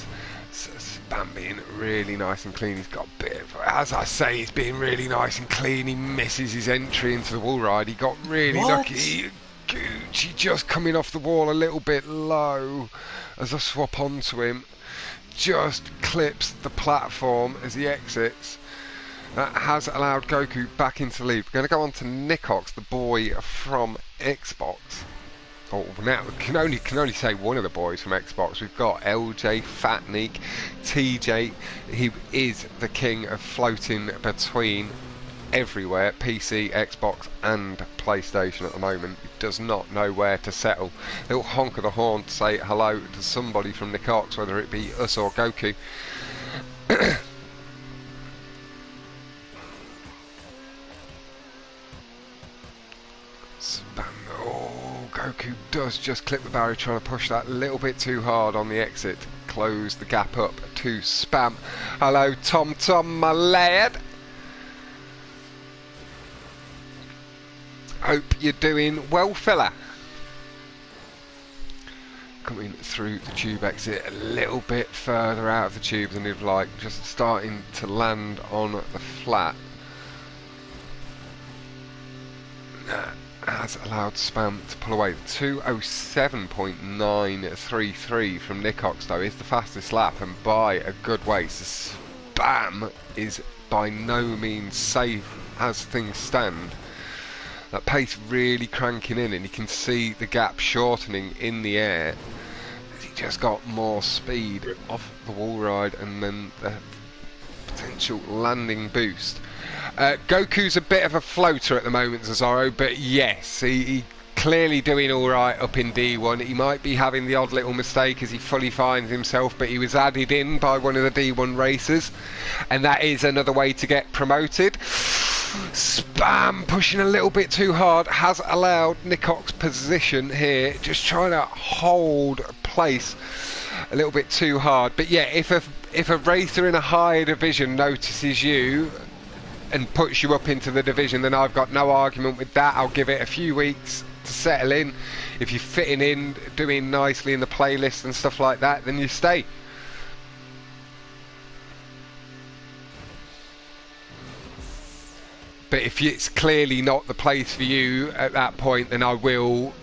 Spam being really nice and clean. He's got a bit of, as I say, he's being really nice and clean. He misses his entry into the wall ride. He got really lucky. Gucci just coming off the wall a little bit low as I swap onto him. Just clips the platform as he exits. That has allowed Goku back into the lead. We're going to go on to Nicox, the boy from Xbox. Oh, now can only say one of the boys from Xbox. We've got LJ, Fatnik, TJ. He is the king of floating between everywhere, PC, Xbox and PlayStation at the moment. He does not know where to settle. He'll honk of the horn to say hello to somebody from Nicox, whether it be us or Goku. Spam. Goku does just clip the barrier, trying to push that a little bit too hard on the exit. Close the gap up to Spam. Hello, Tom, my lad. Hope you're doing well, fella. Coming through the tube exit a little bit further out of the tube than he'd like, just starting to land on the flat. Has allowed Spam to pull away. 2:07.933 from Nicox though is the fastest lap, and by a good way. So Spam is by no means safe as things stand. That pace really cranking in, and you can see the gap shortening in the air. He just got more speed off the wall ride and then the potential landing boost. Goku's a bit of a floater at the moment, Cesaro, but yes, he clearly doing alright up in D1. He might be having the odd little mistake as he fully finds himself, but he was added in by one of the D1 racers, and that is another way to get promoted. Spam pushing a little bit too hard has allowed Nicox's position here, just trying to hold place a little bit too hard. But yeah, if a racer in a higher division notices you and puts you up into the division, then I've got no argument with that. I'll give it a few weeks to settle in. If you're fitting in, doing nicely in the playlist and stuff like that, then you stay. But if it's clearly not the place for you at that point, then I will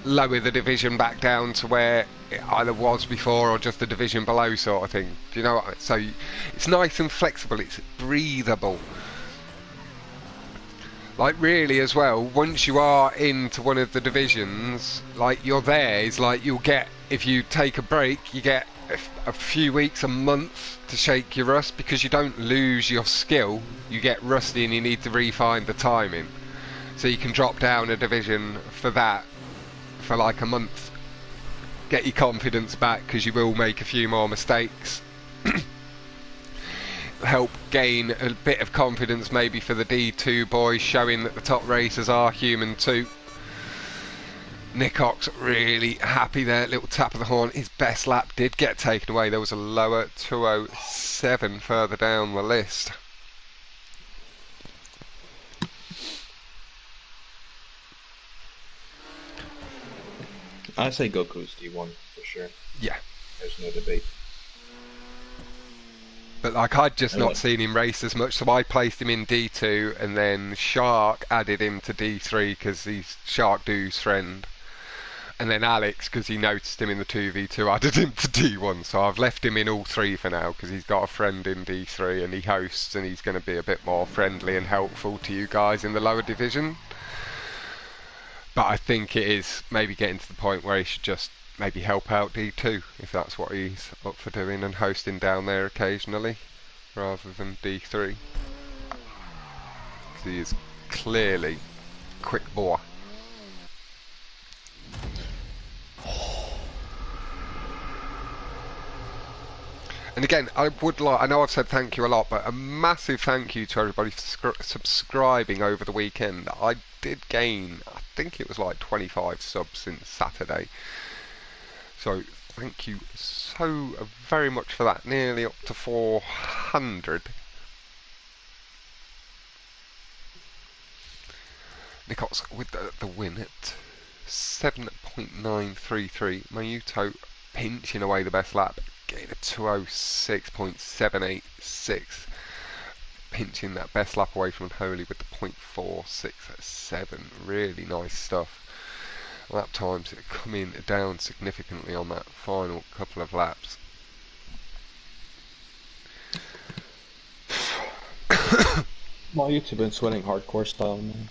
lower the division back down to where it either was before or just the division below sort of thing. Do you know what? So it's nice and flexible, it's breathable. Like really as well, once you are into one of the divisions, like you're there, it's like you'll get if you take a break, you get a few weeks, a month to shake your rust, because you don't lose your skill. You get rusty and you need to refine the timing. So you can drop down a division for that for like a month. Get your confidence back, because you will make a few more mistakes. Help gain a bit of confidence maybe for the D2 boys, showing that the top racers are human too. Nick Ox really happy there, little tap of the horn. His best lap did get taken away. There was a lower 207 further down the list. I say Goku's D1 for sure. Yeah. There's no debate. But like, I'd just not seen him race as much, so I placed him in D2, and then Shark added him to D3 because he's Shark Doo's friend. And then Alex, because he noticed him in the 2v2, added him to D1. So I've left him in all three for now, because he's got a friend in D3 and he hosts, and he's going to be a bit more friendly and helpful to you guys in the lower division. But I think it is maybe getting to the point where he should just maybe help out D2, if that's what he's up for doing, and hosting down there occasionally, rather than D3. He is clearly quick boy. And again, I know I've said thank you a lot, but a massive thank you to everybody for subscribing over the weekend. I did gain, I think it was like 25 subs since Saturday. So thank you so very much for that, nearly up to 400. Nichols with the win at 7.933. Mayuto pinching away the best lap, getting a 206.786. Pinching that best lap away from Holy with the 0.467. Really nice stuff. Lap times coming down significantly on that final couple of laps. Mayuto been sweating hardcore style, man.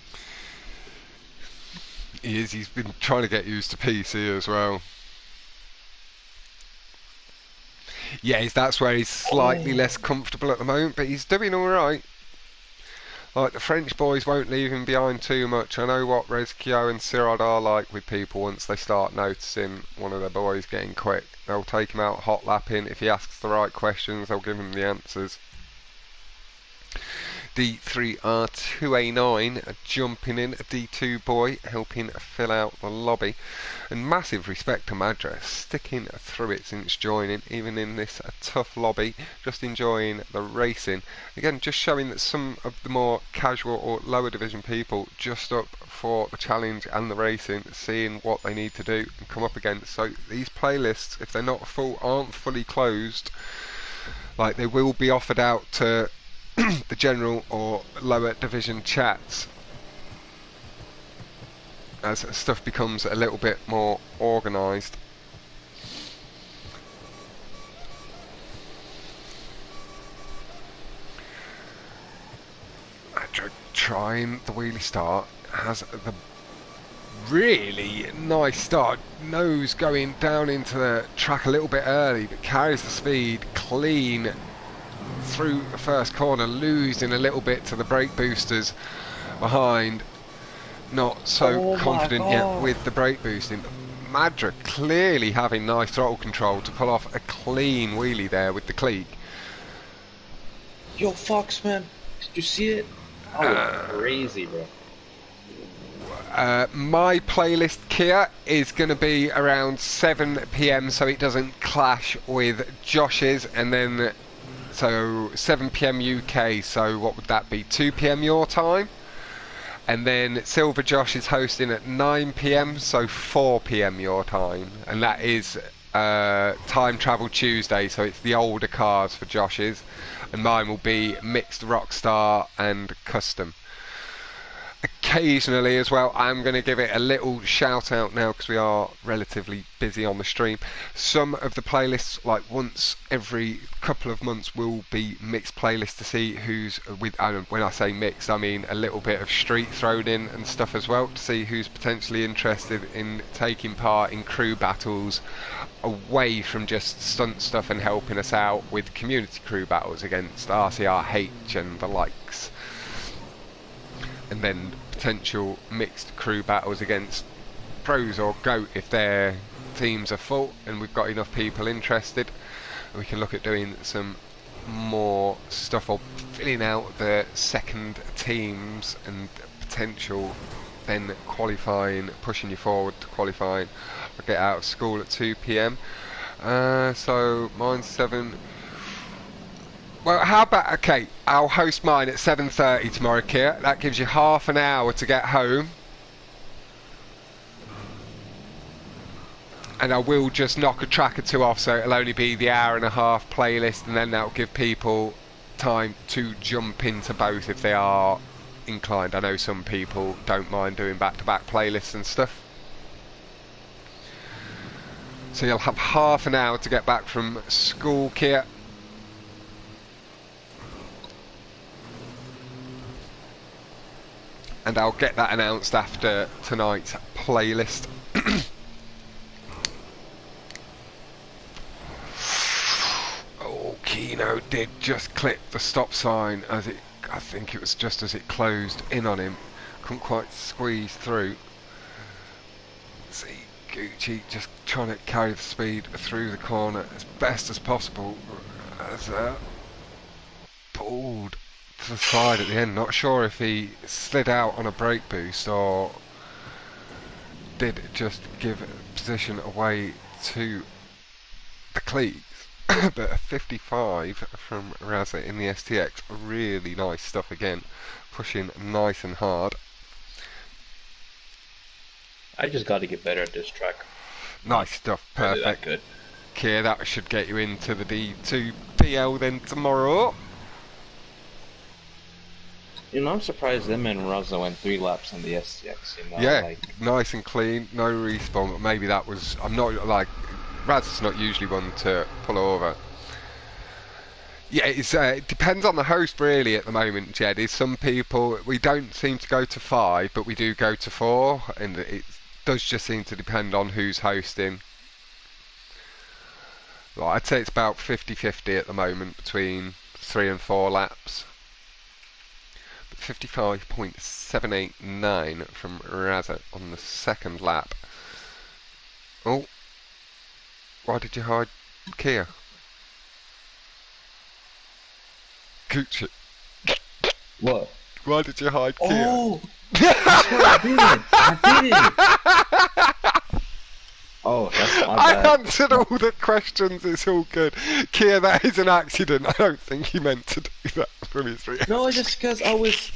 He is. He's been trying to get used to PC as well. Yeah, that's where he's slightly less comfortable at the moment, but he's doing alright. Like, the French boys won't leave him behind too much. I know what Rezkio and Sirod are like with people once they start noticing one of their boys getting quick. They'll take him out hot lapping. If he asks the right questions, they'll give him the answers. D3R2A9 jumping in, a D2 boy helping fill out the lobby, and massive respect to Madra, sticking through it since joining, even in this tough lobby, just enjoying the racing. Again, just showing that some of the more casual or lower division people just up for the challenge and the racing, seeing what they need to do and come up against. So these playlists, if they're not full, aren't fully closed. Like, they will be offered out to the general or lower division chats as stuff becomes a little bit more organised. Trying the wheelie start, has the really nice start, nose going down into the track a little bit early, but carries the speed clean through the first corner, losing a little bit to the brake boosters behind. Not so confident yet with the brake boosting. Madra clearly having nice throttle control to pull off a clean wheelie there with the cleat. Yo, Fox, man, did you see it? Oh, crazy, bro. My playlist, Kia, is going to be around 7 PM so it doesn't clash with Josh's, and then so 7 PM UK, so what would that be, 2 PM your time? And then Silver Josh is hosting at 9 PM, so 4 PM your time, and that is Time Travel Tuesday, so it's the older cars for Josh's, and mine will be Mixed Rockstar and Custom. occasionally as well, I'm going to give it a little shout out now because we are relatively busy on the stream. Some of the playlists, like once every couple of months, will be mixed playlists to see who's with, and when I say mixed, I mean a little bit of street thrown in and stuff as well, to see who's potentially interested in taking part in crew battles away from just stunt stuff and helping us out with community crew battles against RCRH and the likes. And then potential mixed crew battles against pros or GOAT if their teams are full and we've got enough people interested. And we can look at doing some more stuff or filling out the second teams and potential then qualifying, pushing you forward to qualifying. I'll get out of school at 2 PM. So mine's 7. Well, how about, okay, I'll host mine at 7:30 tomorrow, Kia. That gives you half an hour to get home. And I will just knock a track or two off, so it'll only be the hour-and-a-half playlist, and then that'll give people time to jump into both if they are inclined. I know some people don't mind doing back-to-back playlists and stuff. So you'll have half an hour to get back from school, Kia. And I'll get that announced after tonight's playlist. Oh, Keno did just clip the stop sign as it, I think it was just as it closed in on him. Couldn't quite squeeze through. See Gucci just trying to carry the speed through the corner as best as possible as pulled to the side at the end. Not sure if he slid out on a brake boost or did just give position away to the cleats. But a 55 from Raza in the STX, really nice stuff again, pushing nice and hard. I just got to get better at this track. Nice stuff, perfect. Good. Okay, that should get you into the D2 PL then tomorrow. You know, I'm surprised them and Raza went 3 laps on the STX. You know, Yeah, like, nice and clean, no respawn, but maybe that was, I'm not, like, Raza's not usually one to pull over. Yeah, it depends on the host really at the moment, Jed. Is some people, we don't seem to go to 5, but we do go to 4, and it does just seem to depend on who's hosting. Well, I'd say it's about 50-50 at the moment between 3 and 4 laps. 55.789 from Raza on the second lap. Oh, why did you hide Kia? Gucci. what? Why did you hide Kia? Oh! That's what I didn't! Oh, that's my bad. I answered all the questions, it's all good. Kia, that is an accident. I don't think he meant to do that from his reaction. No, it's just because I was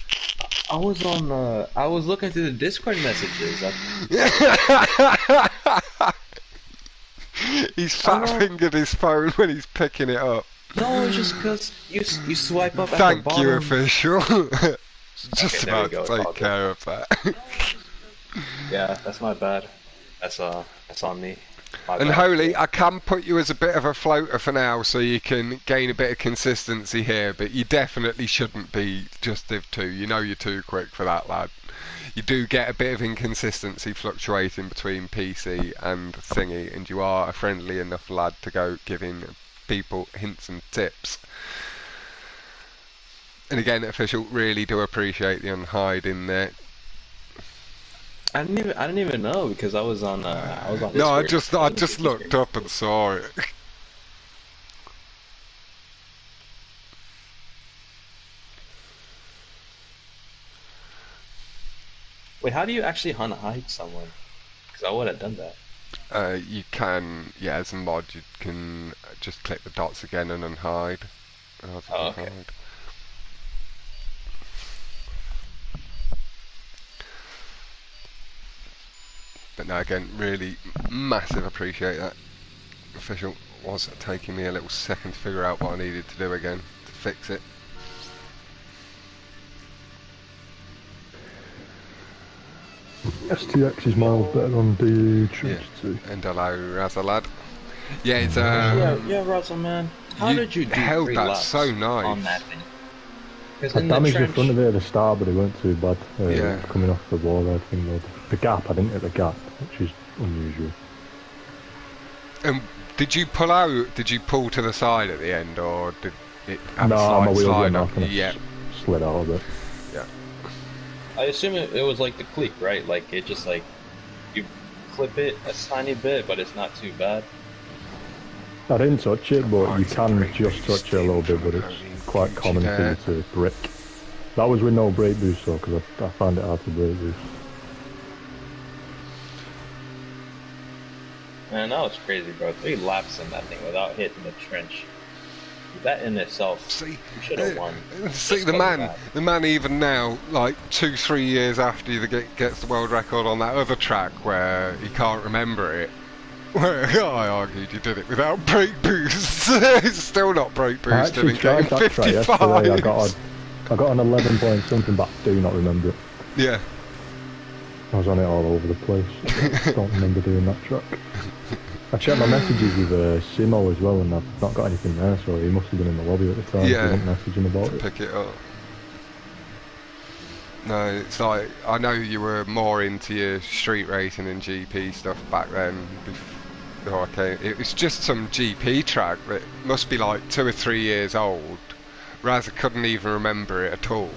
looking through the Discord messages. He's fat-fingered his phone when he's picking it up. No, it's just because you swipe up at Thank the bottom. you, official. Just Okay, about there we to go, take care of that. Yeah, that's my bad. That's on me. My And bad. Holy, I can put you as a bit of a floater for now so you can gain a bit of consistency here, but you definitely shouldn't be just Div 2. You know you're too quick for that, lad. You do get a bit of inconsistency fluctuating between PC and thingy, and you are a friendly enough lad to go giving people hints and tips. And again, official, really do appreciate the unhide in there. I didn't even know because I was on No, I Discord. just looked up and saw it. Wait, how do you actually hide someone? Because I would have done that. You can, yeah, as a mod, you can just click the dots again and unhide. Oh, okay. But no, again, really massive appreciate that. Official was taking me a little second to figure out what I needed to do again to fix it. STX is miles better on the Trinity. And hello, Razza lad. Yeah, it's yeah, Russell, man. How did you do held 3 that laps so nice on that thing? Because I in damaged the trench, front of it at the start, but it weren't too bad. Yeah. Coming off the wall there, thing though. The gap, I didn't hit the gap, which is unusual. And did you pull out? Did you pull to the side at the end, or did it have a No, my slight wheels slide went up? off and Yeah, slid out of it. yeah. I assume it was like the click, right? Like it just like you clip it a tiny bit, but it's not too bad. I didn't touch it, but you it's a can brake just boost touch it a little bit, from but it's Cody quite Gucci common for there. you to brick. That was with no brake boost though, because I found it hard to brake boost. Man, that was crazy, bro. 3 laps in that thing without hitting the trench. That in itself, See, you should have won. see Just the 'cause of man, that. the man. Even now, like 2-3 years after he gets the world record on that other track where he can't remember it. Where I argued you did it without brake boost. It's still not brake I boosted actually and tried getting that track 55. yesterday. I got an 11 point something, but I do not remember it. Yeah. I was on it all over the place. I don't remember doing that track. I checked my messages with Simo as well, and I've not got anything there, so he must have been in the lobby at the time. Yeah. He didn't message him about it. Pick it up. No, it's like I know you were more into your street racing and GP stuff back then. Before I came, it was just some GP track that must be like 2 or 3 years old. Raz couldn't even remember it at all.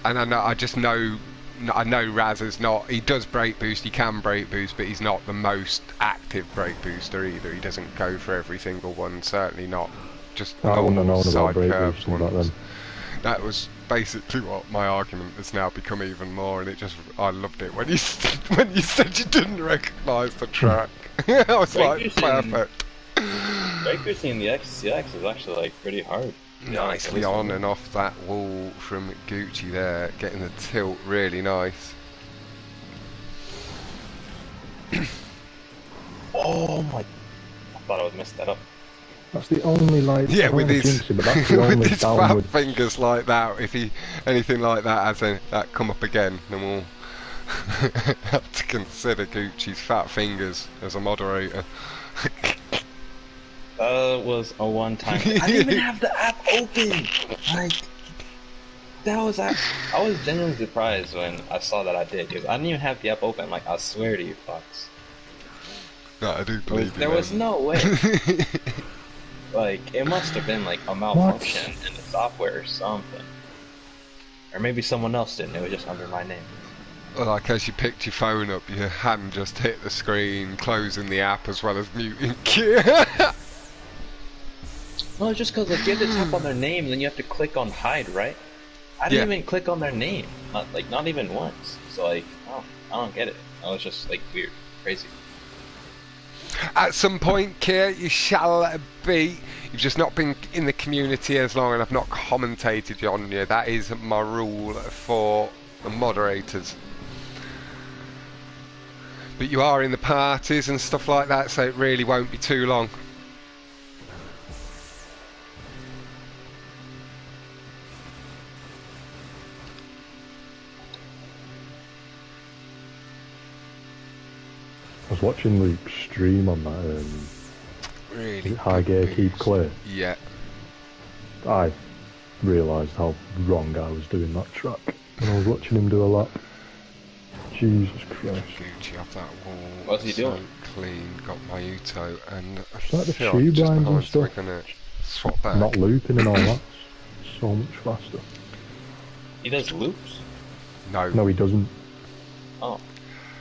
And I know Raz is not. He does brake boost. He can brake boost, but he's not the most active brake booster either. He doesn't go for every single one. Certainly not just I wouldn't have normal known side about brake curves boosting back ones. then. That was basically what my argument has now become even more, and I loved it when you when you said you didn't recognise the track. I was like, perfect. Brake boosting in the XCX is actually like pretty hard. Nicely on and off that wall from Gucci there, getting the tilt really nice. Oh my! I thought I would mess that up. That's the only like. Yeah, with his jinx it, but that's the only with his fat downward. fingers like that. If he anything like that has that come up again, then we'll have to consider Gucci's fat fingers as a moderator. Was a one-time. I didn't even have the app open. Like that was I was genuinely surprised when I saw that I did, because I didn't even have the app open. Like I swear to you, Fox. No, I do believe There was no way. Like it must have been like a malfunction in the software or something, or maybe someone else didn't. It was just under my name. Like as you picked your phone up, your hand just hit the screen, closing the app as well as muting gear. No, just because like you have to tap on their name, then you have to click on hide, right? I didn't even click on their name, not even once. So like, oh, I don't get it. That was just like weird, crazy. At some point, Kier, you shall be. You've just not been in the community as long, and I've not commentated on you. That is my rule for the moderators. But you are in the parties and stuff like that, so it really won't be too long. I was watching Luke's stream on that Really high gear boost. keep clear. Yeah. I realised how wrong I was doing that track when I was watching him do a lap. Jesus Christ. Gucci off that wall. What's he doing? Clean, got my Uto, and I It's like the feel tube just lines and behind, so we're stuff. gonna swap back. Not looping and all that. So much faster. He does loops? No, he doesn't. Oh.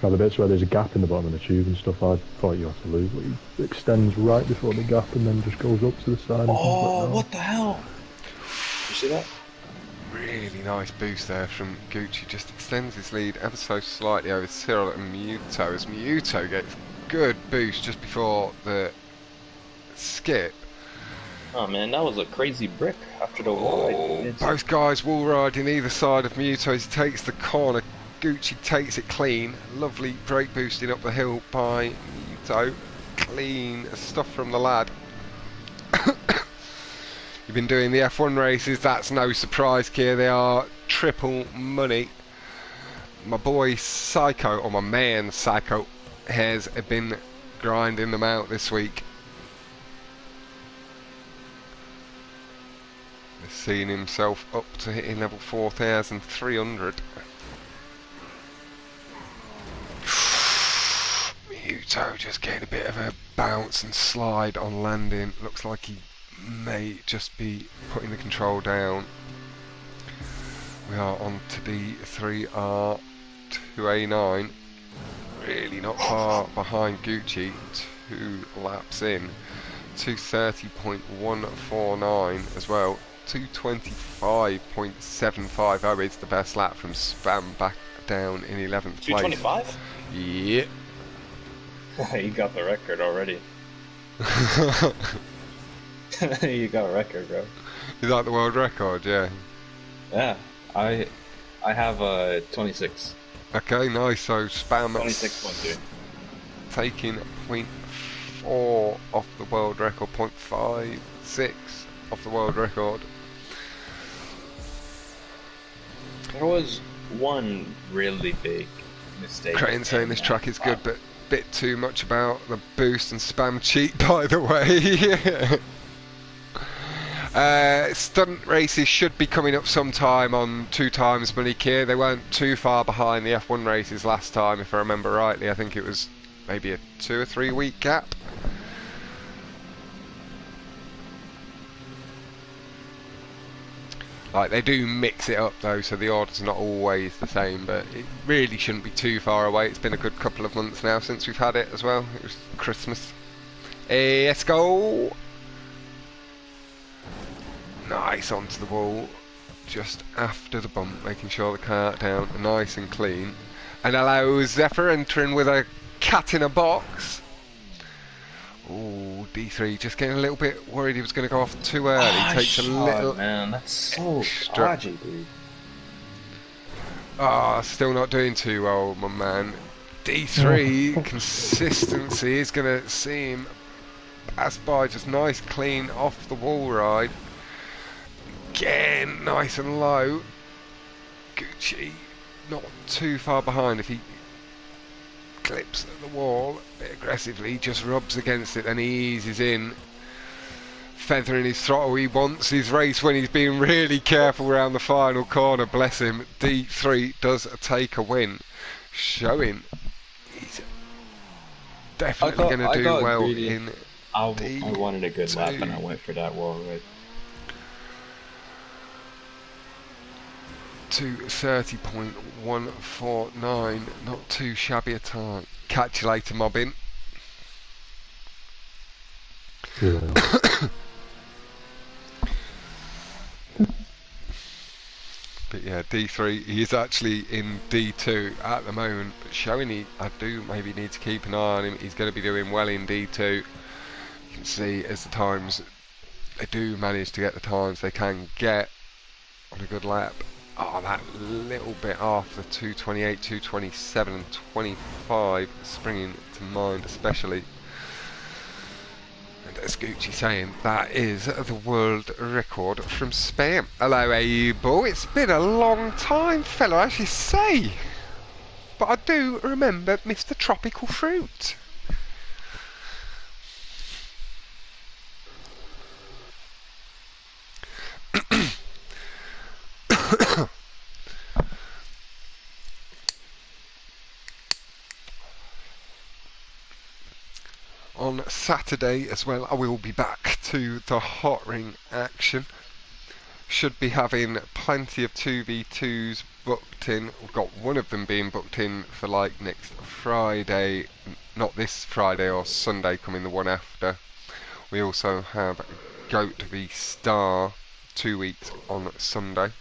Now the bits where there's a gap in the bottom of the tube and stuff, I thought you had to loop, but he extends right before the gap and then just goes up to the side. Oh, what the hell? You see that? Really nice boost there from Gucci. Just extends his lead ever so slightly over Cyril and Muto, as Muto gets good boost just before the skip. Oh man, that was a crazy brick after the wall ride. Both guys wall riding either side of Muto as he takes the corner. Gucci takes it clean. Lovely brake boosting up the hill by Muto. Clean stuff from the lad. You've been doing the F1 races, that's no surprise, Kier. They are triple money. my boy Psycho, or my man Psycho, has been grinding them out this week. He's seen himself up to hitting level 4,300. Muto just getting a bit of a bounce and slide on landing. Looks like he may just be putting the control down. We are on to D3R2A9. Really not far behind Gucci. 2 laps in. 230.149 as well. 225.750 is the best lap from Spam back down in 11th place. 225? Yeah. You got the record already. You got a record, bro. Is that the world record? Yeah. Yeah, I have 26. Okay, nice. So Spam 26.2. taking 0.4 off the world record, 0.56 off the world record. There was one really big mistake. Crane saying this track is good, but bit too much about the boost and Spam cheat, by the way. Stunt races should be coming up sometime on 2 times money Kia. They weren't too far behind the F1 races last time, if I remember rightly. I think it was maybe a 2 or 3 week gap. Like, they do mix it up though, so the order's not always the same, but it really shouldn't be too far away. It's been a good couple of months now since we've had it as well. It was Christmas. Let's go! Nice, onto the wall, just after the bump, making sure the car down nice and clean. And hello, Zephyr entering with a cat in a box. Ooh, D3 just getting a little bit worried he was going to go off too early. Takes a little. Man, that's so dodgy, dude. Still not doing too well, my man. D3 consistency is going to see him pass by. Just nice, clean off the wall ride. Again, nice and low. Gucci not too far behind. If he clips at the wall a bit aggressively, just rubs against it, then he eases in, feathering his throttle. He wants his race when he's being really careful around the final corner. Bless him. D3 does take a win, showing he's definitely going to do well greedy. In I wanted a good lap and I went for that wall ride. 230.149, not too shabby a time. Catch you later, mobbing. Yeah. But yeah, D3, he is actually in D2 at the moment, but showing I do maybe need to keep an eye on him. He's going to be doing well in D2. You can see as the times, they do manage to get the times they can get on a good lap. That little bit off the 228, 227 and 25 springing to mind especially. And as Gucci saying, that is the world record from Spam. Hello Abel, it's been a long time fella, I should say. But I do remember Mr. Tropical Fruit. On Saturday as well, I will be back to the hot ring action. Should be having plenty of 2v2s booked in. We've got one of them being booked in for like next Friday, not this Friday or Sunday coming, the one after. We also have Goat v Star 2 weeks on Sunday.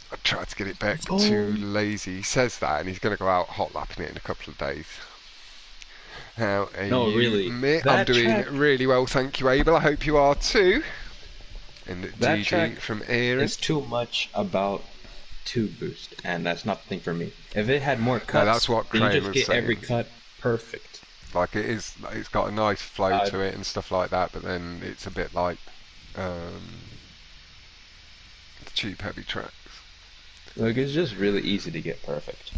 I tried to get it back too lazy. He says that and he's going to go out hot lapping it in a couple of days. How are you, really. I'm doing really well, thank you, Abel. I hope you are too. And that GG from Aaron. It's too much about 2 boost, and that's not the thing for me. If it had more cuts, that's what then you just get saying. Every cut perfect. Like it's got a nice flow to it and stuff like that, but then it's a bit like the cheap heavy tracks. Like, it's just really easy to get perfect.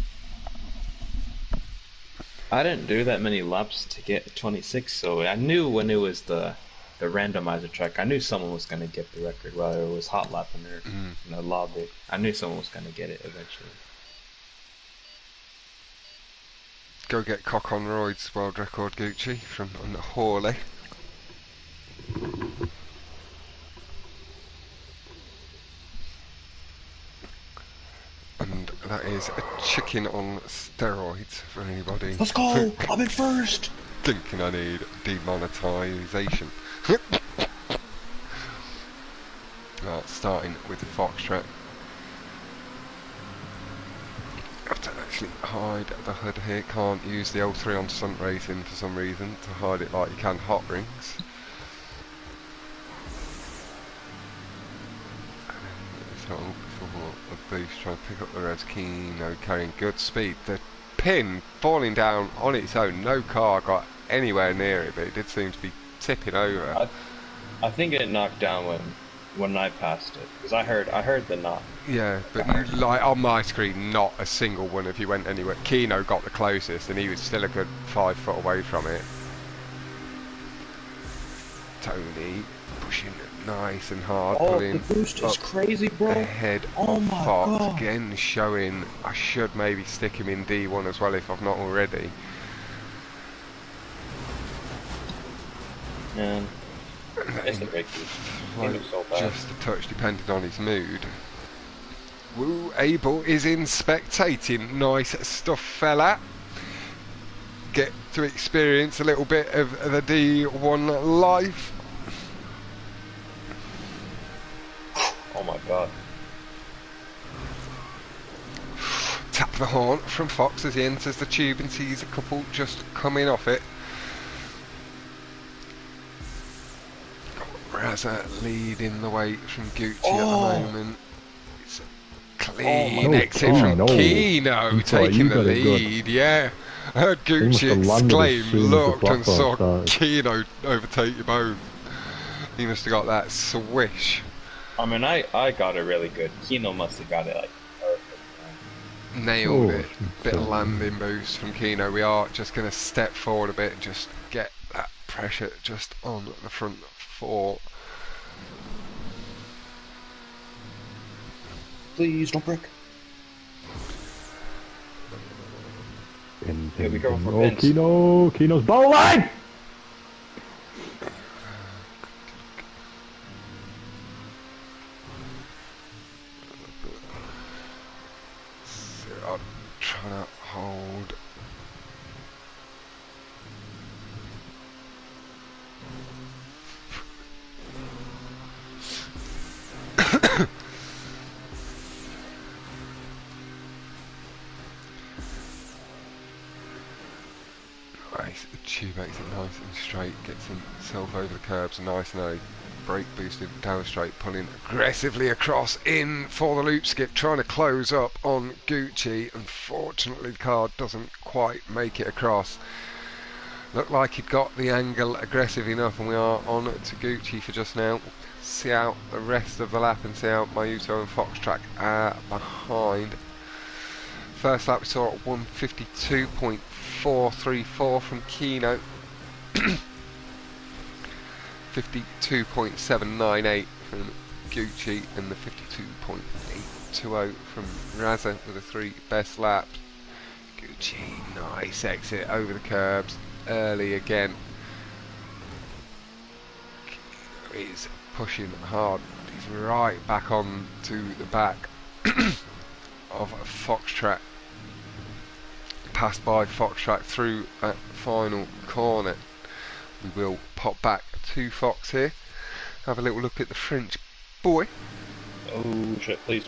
I didn't do that many laps to get 26, so I knew when it was the randomizer track, I knew someone was going to get the record, whether it was hot lapping or in the lobby. I knew someone was going to get it eventually. Go get Cock on Royd's world record, Gucci, from Hawley. And that is a chicken on steroids for anybody. Let's go! I'm in first! Thinking I need demonetisation. Starting with Foxtrot. I have to actually hide the hood here. Can't use the L3 on Stunt Racing for some reason to hide it like you can Hot Rings. So before a boost, trying to pick up the Reds. Kino carrying good speed. The pin falling down on its own. No car got anywhere near it, but it did seem to be tipping over. I think it knocked down when I passed it, because I heard the knock. Yeah, but you, like on my screen, not a single one of you went anywhere. Kino got the closest, and he was still a good 5 foot away from it. Tony pushing nice and hard, pulling the boost is crazy, bro. Ahead of Fox again, showing I should maybe stick him in D1 as well if I've not already. Man, it's a break. Just a touch depending on his mood. Woo, Abel is in spectating. Nice stuff, fella. Get to experience a little bit of the D1 life. Oh my god. Tap the horn from Fox as he enters the tube and sees a couple just coming off it. Raza leading the way from Gucci at the moment. It's a clean exit from Kino taking the lead, yeah. I heard Gucci exclaim, looked and saw Kino overtake you both. He must have got that swish. I mean, I got it really good. Kino must have got it like perfect. Nailed it. Bit of landing boost from Kino. We are just going to step forward a bit and just get that pressure just on the front four. Please don't break. Here we go for Vince. Kino's bowling! I'm trying to hold. Nice, the tube exit nice and straight, gets himself over the curbs nice and early. Brake boosted down straight, pulling aggressively across in for the loop skip, trying to close up on Gucci. Unfortunately the car doesn't quite make it across. Looked like he'd got the angle aggressive enough, and we are on to Gucci for just now. See out the rest of the lap and see out Mayuto and Foxtrack are behind. First lap we saw at 152.434 from Kino. 52.798 from Gucci and the 52.820 from Raza with the 3 best laps. Gucci, nice exit over the curbs early again. He's pushing hard. He's right back on to the back of Foxtrack. Passed by Foxtrack through that final corner. We will pop back to Fox here. Have a little look at the French boy. Oh shit, please.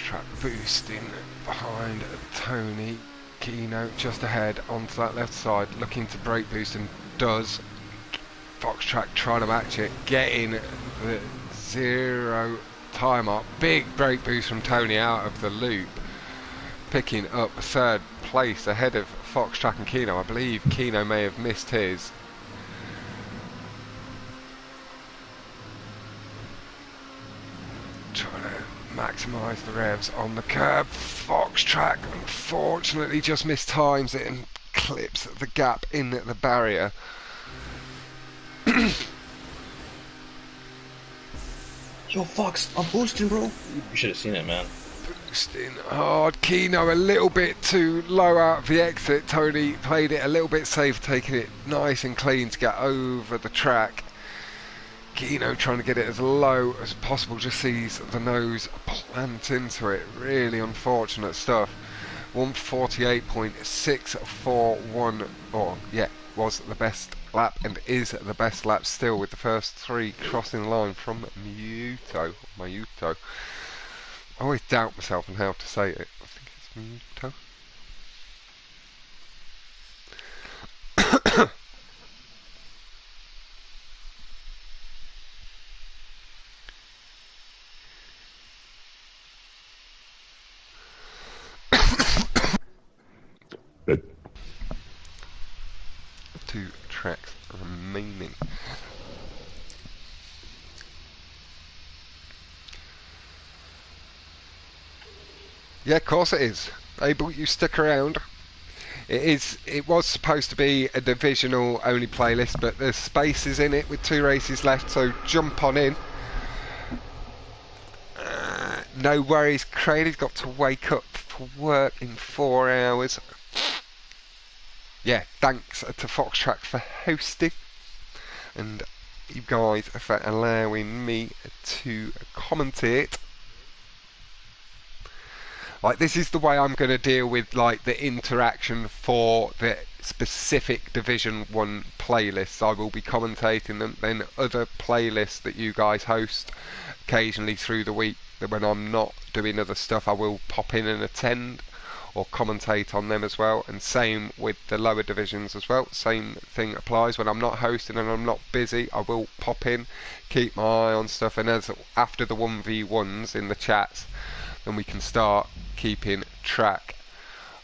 Foxtrot boosting behind Tony. Keno just ahead onto that left side, looking to brake boost, and does. Foxtrot trying to match it, getting the 0 time up. Big brake boost from Tony out of the loop, picking up third place ahead of Foxtrot and Keno. I believe Keno may have missed his. Trying to maximise the revs on the curb. Foxtrot unfortunately just mistimes it and clips the gap in the barrier. Yo, Fox, I'm boosting, bro. You should have seen it, man. Boosting hard. Keno a little bit too low out of the exit. Tony played it a little bit safe, taking it nice and clean to get over the track. Keno trying to get it as low as possible, just sees the nose plant into it. Really unfortunate stuff. 148.641, or yeah, was the best lap and is the best lap still, with the first 3 crossing the line from Mayuto. I always doubt myself on how to say it. I think it's Mayuto. Two tracks remaining. Yeah, of course it is. Abel, you stick around. It was supposed to be a divisional only playlist, but there's spaces in it with 2 races left, so jump on in. No worries, Crady's got to wake up for work in 4 hours. Yeah, thanks to Foxtrack for hosting, and you guys for allowing me to commentate. Like, this is the way I'm going to deal with like the interaction for the specific Division 1 playlists. I will be commentating them, then other playlists that you guys host occasionally through the week, that when I'm not doing other stuff I will pop in and attend or commentate on them as well, and same with the lower divisions as well. Same thing applies. When I'm not hosting and I'm not busy, I will pop in, keep my eye on stuff, and as after the 1v1s in the chats, then we can start keeping track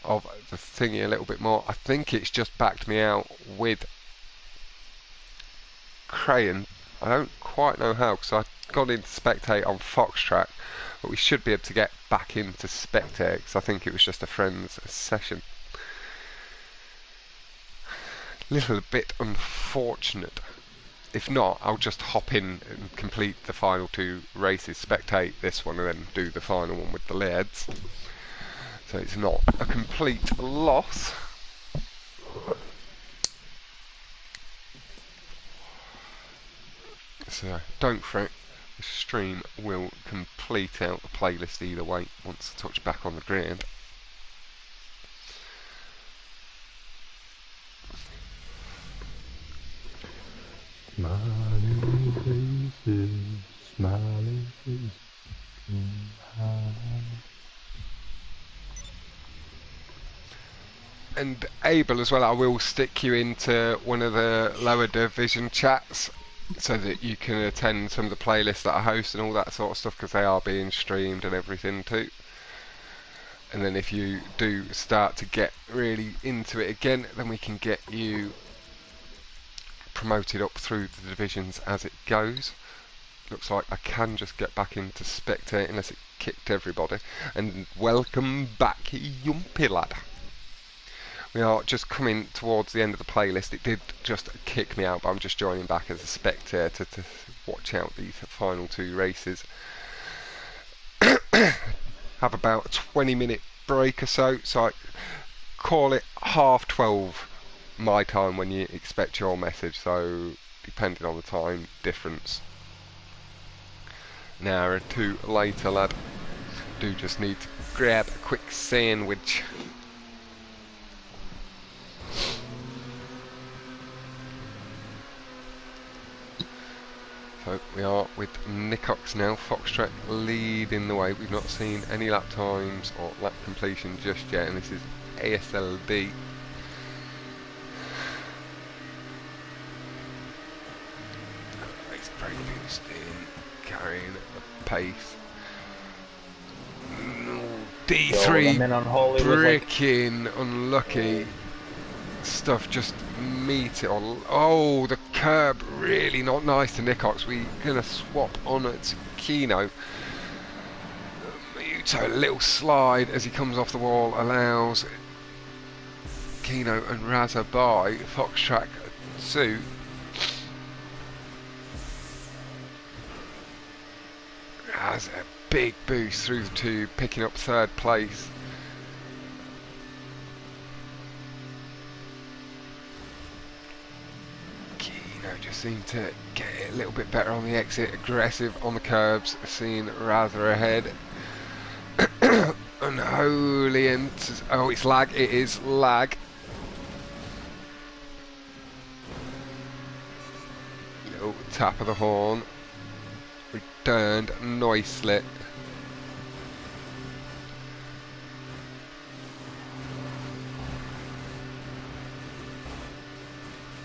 of the thingy a little bit more. I think it's just backed me out with Crayon. I don't quite know how, because I got into spectate on Foxtrack, but we should be able to get back into spectate, because I think it was just a friend's session. Little bit unfortunate. If not, I'll just hop in and complete the final 2 races, spectate this one, and then do the final one with the lads. So it's not a complete loss. So don't fret, the stream will complete out the playlist either way once I touch back on the ground. Smiling faces, smiling faces. And Abel as well, I will stick you into one of the lower division chats so that you can attend some of the playlists that I host and all that sort of stuff, because they are being streamed and everything too. And then if you do start to get really into it again, then we can get you promoted up through the divisions as it goes. Looks like I can just get back into spectate unless it kicked everybody. And welcome back, Yumpy lad. We are just coming towards the end of the playlist. It did just kick me out, but I'm just joining back as a spectator to watch out these final 2 races. Have about a 20-minute break or so, so I call it 12:30 my time when you expect your message, so depending on the time difference, an hour or 2 later, lad. Do just need to grab a quick sandwich. So we are with Nicox now, Foxtrot leading the way. We've not seen any lap times or lap completion just yet, and this is ASLD. Race brake boost in, carrying the pace. D3 bricking, unlucky. Stuff just meet it on. Oh, the curb really not nice to Nicox. We're gonna swap on to Kino. Muto, a little slide as he comes off the wall allows Kino and Raza by. Foxtrack 2. Has a big boost through the tube, picking up 3rd place. Just seemed to get it a little bit better on the exit, aggressive on the curbs, seen rather ahead. Unholy enters. Oh, it's lag, it is lag. Little tap of the horn. Returned nicely.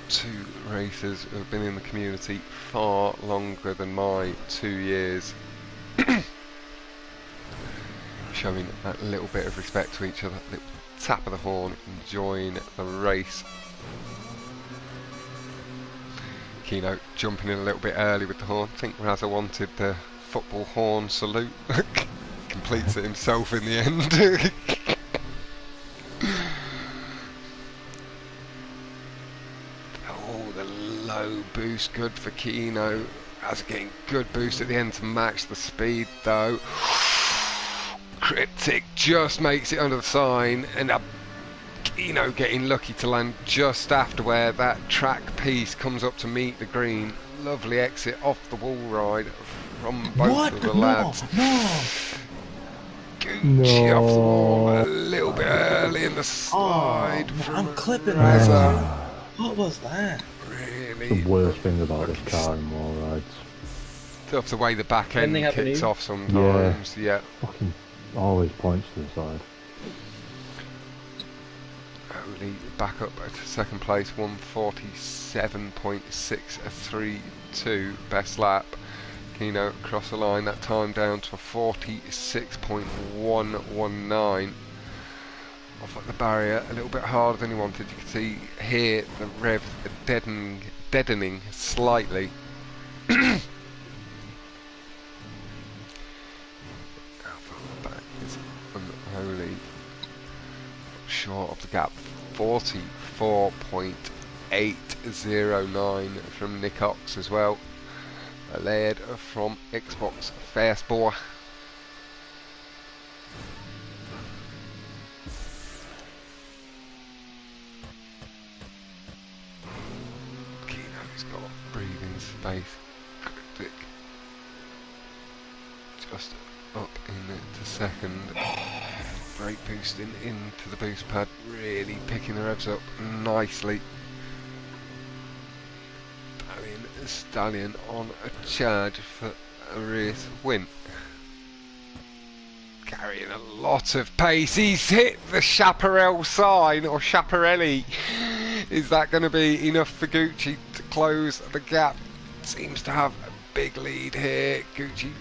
Two racers who have been in the community far longer than my 2 years, showing that little bit of respect to each other, little tap of the horn, enjoying the race. Kino jumping in a little bit early with the horn. I think Raza wanted the football horn salute. Completes it himself in the end. Low boost, good for Kino. As getting good boost at the end to match the speed though. Cryptic just makes it under the sign, and Kino getting lucky to land just after where that track piece comes up to meet the green. Lovely exit off the wall ride from both of the lads. Gucci off the wall a little bit early in the slide. I'm clipping Raza. What was that? The worst thing about this car in wall rides. Tough the way the back end kicks off sometimes, yeah. Fucking always points to the side. Only back up at 2nd place, 147.632, best lap. Kino across the line, that time down to 46.119. Off at the barrier, a little bit harder than he wanted. You can see here the rev deadening slightly. How far back is Unholy? Short of the gap, 44.809 from Nicox as well. A lead from Xbox Fastball. Kino's got breathing space. Cryptic. Just up into 2nd. Brake boosting into the boost pad, really picking the revs up nicely. Stallion on a charge for a race win. Carrying a lot of pace. He's hit the Chaparral sign, or Chaparelli. Is that going to be enough for Gucci to close the gap? Seems to have a big lead here. Gucci,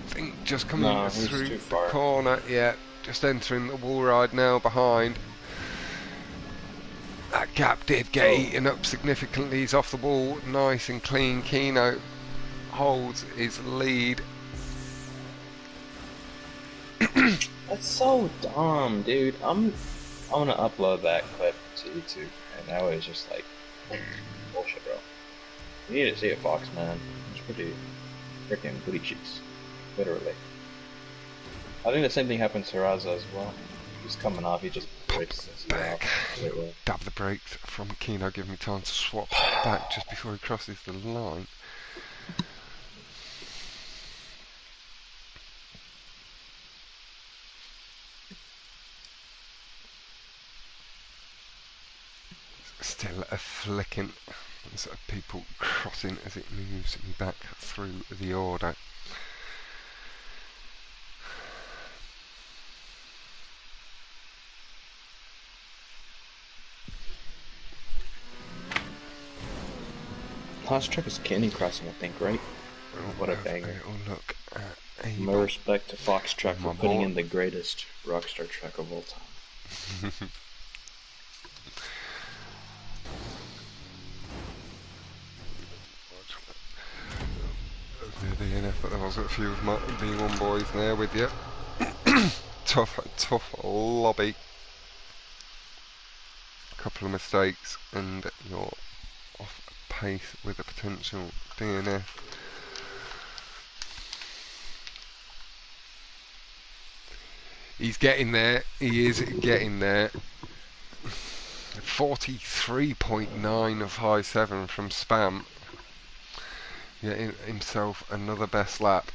I think, just coming through the corner. Yeah, just entering the wall ride now behind. That gap did get eaten up significantly. He's off the wall, nice and clean. Kino holds his lead. That's so dumb, dude. I'm gonna upload that clip to YouTube, and that was just like bullshit, bro. You need to see it, Fox, man. It's pretty freaking booty cheeks, literally. I think the same thing happened to Raza as well. He's coming off, he just breaks back. Dab the brakes from Kino, giving me time to swap back just before he crosses the line. Still a flicking There's people crossing as it moves back through the order. Last track is Candy Crossing, I think, right? What a banger. Look at No respect to Fox Track for putting board. in the greatest Rockstar track of all time. The DNF, but there was a few of my V1 boys there with you. tough lobby. A couple of mistakes and you're off pace with a potential DNF. He's getting there. He is getting there. 43.9 of high 7 from Spam. Getting himself another best lap.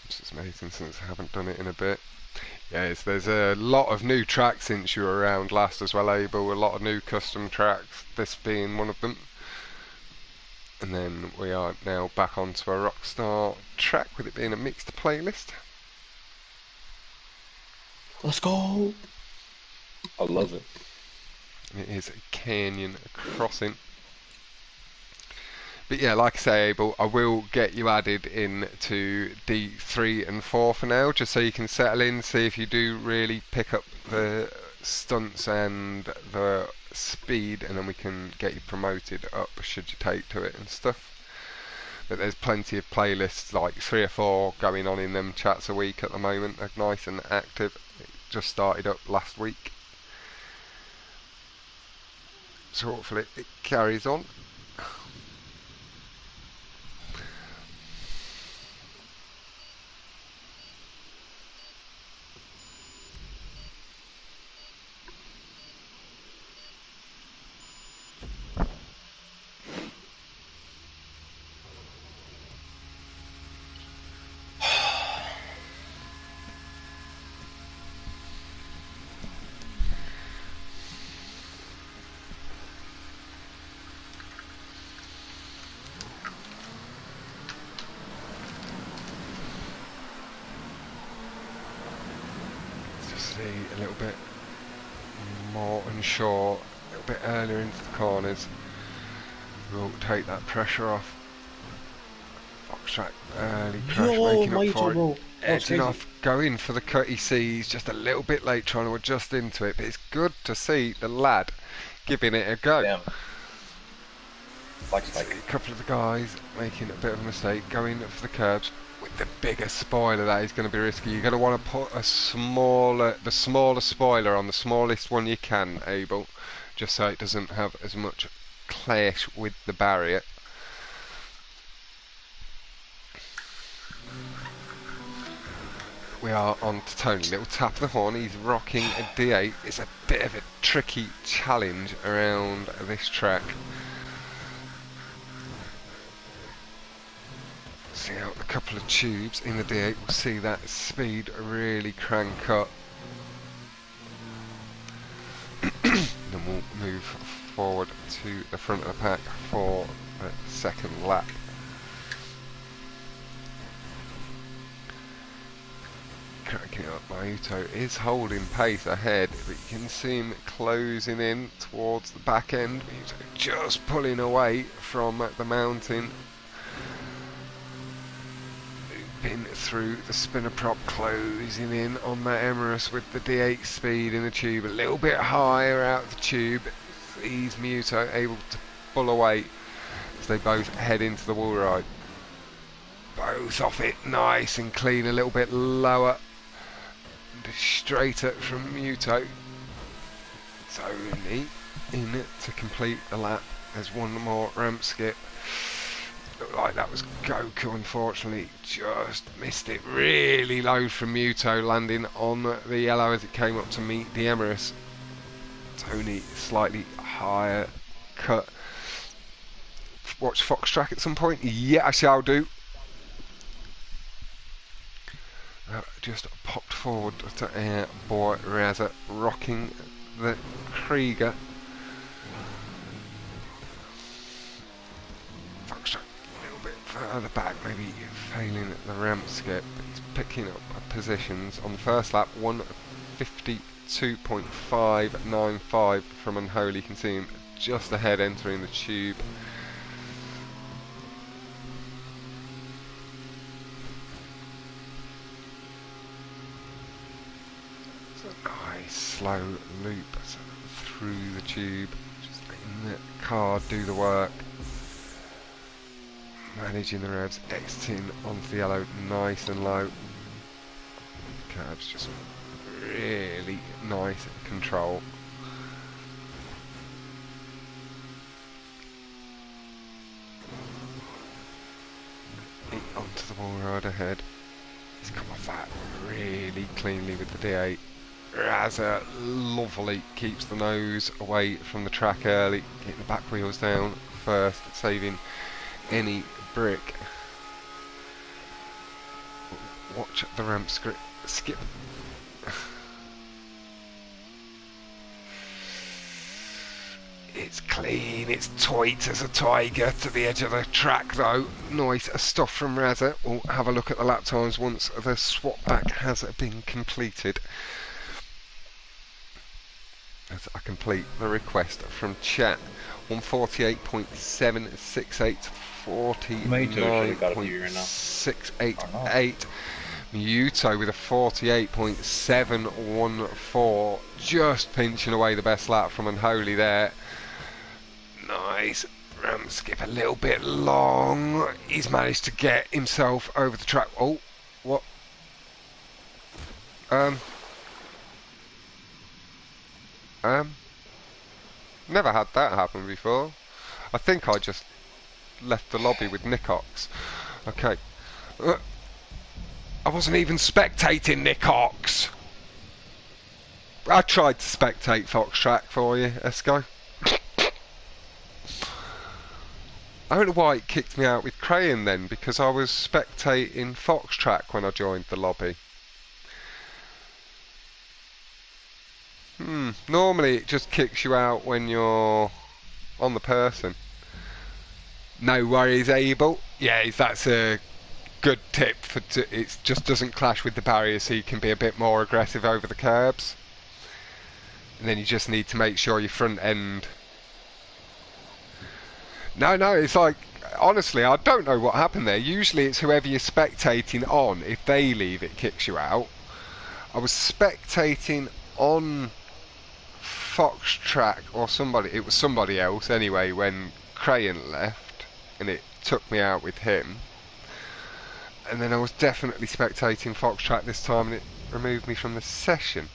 It's just amazing since I haven't done it in a bit. Yes, there's a lot of new tracks since you were around last as well, Abel. A lot of new custom tracks, this being one of them. And then we are now back onto a Rockstar track with it being a mixed playlist. Let's go! I love it. It is a canyon crossing. But yeah, like I say, Abel, I will get you added in to D3 and 4 for now, just so you can settle in, see if you do really pick up the stunts and the speed, and then we can get you promoted up should you take to it and stuff. But there's plenty of playlists, like 3 or 4 going on in them chats a week at the moment. They're nice and active. It just started up last week. So hopefully it carries on. A little bit more unsure, a little bit earlier into the corners. We'll take that pressure off. Fox track early crash, making up for it. Edging off, going for the cut. He sees just a little bit late, trying to adjust into it, but it's good to see the lad giving it a go. Damn. A couple of the guys making a bit of a mistake, going for the curbs. With the bigger spoiler, that is going to be risky. You're going to want to put the smaller spoiler on the smallest one you can, Abel, just so it doesn't have as much clash with the barrier. We are on to Tony. Little tap of the horn. He's rocking a D8. It's a bit of a tricky challenge around this track. See out a couple of tubes in the D8, we'll see that speed really crank up. Then we'll move forward to the front of the pack for the second lap. Cracking up, Maito is holding pace ahead, but you can see him closing in towards the back end. Maito just pulling away from the mountain. Through the spinner prop, closing in on that Emirates with the D8 speed in the tube, a little bit higher out the tube. Sees Muto able to pull away as they both head into the wall ride. Both off it nice and clean, a little bit lower and straighter from Muto. Tony in to complete the lap. There's one more ramp skip. Looked like that was Goku, unfortunately just missed it really low from Muto, landing on the yellow as it came up to meet the Emirates. Tony slightly higher cut. Watch Fox track at some point? Yeah, I shall do. Just popped forward to air boy Razza, rocking the Krieger. Foxtrot a little bit further back, maybe failing at the ramp skip. He's picking up positions on the first lap. 1:52.595 from Unholy. You can see him just ahead entering the tube. Nice slow loop through the tube, just letting the car do the work, managing the revs, exiting onto the yellow nice and low. Curbs just really nice control. Onto the wall right ahead. He's come off that really cleanly with the D8. Razza lovely, keeps the nose away from the track early, getting the back wheels down first, saving any brick. Watch the ramp skip. It's clean, it's tight as a tiger to the edge of the track though. Nice stuff from Razza. We'll have a look at the lap times once the swap back has been completed. As I complete the request from chat. 148.768, 49.688. Muto with a 48.714, just pinching away the best lap from Unholy there. Nice. Ramp skip a little bit long. He's managed to get himself over the track. Oh, what? Never had that happen before. I think I just left the lobby with Nicox. Okay. I wasn't even spectating Nicox. I tried to spectate Fox Track for you, Esco. I don't know why it kicked me out with Crayon then, because I was spectating Fox Track when I joined the lobby. Normally it just kicks you out when you're on the person. No worries, Abel. Yeah, that's a good tip. It just doesn't clash with the barrier, so you can be a bit more aggressive over the curbs. And then you just need to make sure your front end... No, it's like, honestly, I don't know what happened there. Usually it's whoever you're spectating on. If they leave, it kicks you out. I was spectating on Fox Track or somebody, it was somebody else anyway, when Crayon left, and it took me out with him. And then I was definitely spectating Fox Track this time, and it removed me from the session.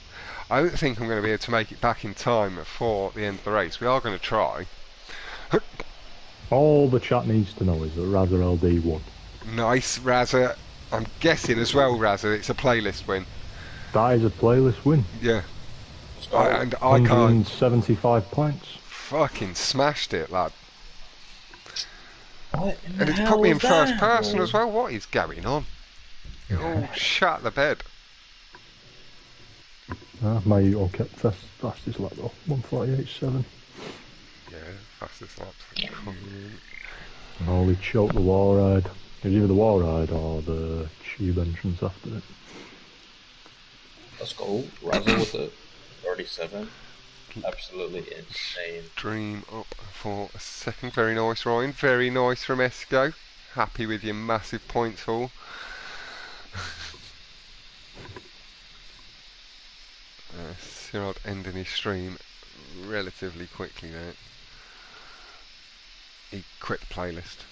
I don't think I'm going to be able to make it back in time for the end of the race. We are going to try. All the chat needs to know is that Razza LD won. Nice, Razza. I'm guessing as well, Razza, it's a playlist win. That is a playlist win. Yeah. And I can't... 175 points. Fucking smashed it, lad. What in the And it's hell put me in was first that, person bro? as well. What is going on? Oh, shut the bed. My Uto kept fastest lap though. 148.7. Yeah, fastest lap. And Ollie choked the wall ride. It was either the wall ride or the tube entrance after it. Let's go. Razzle with a 37. Absolutely insane. Dream up for a second. Very nice, Ryan. Very nice from Esco. Happy with your massive points haul. Cyril ending his stream relatively quickly there. He quit the playlist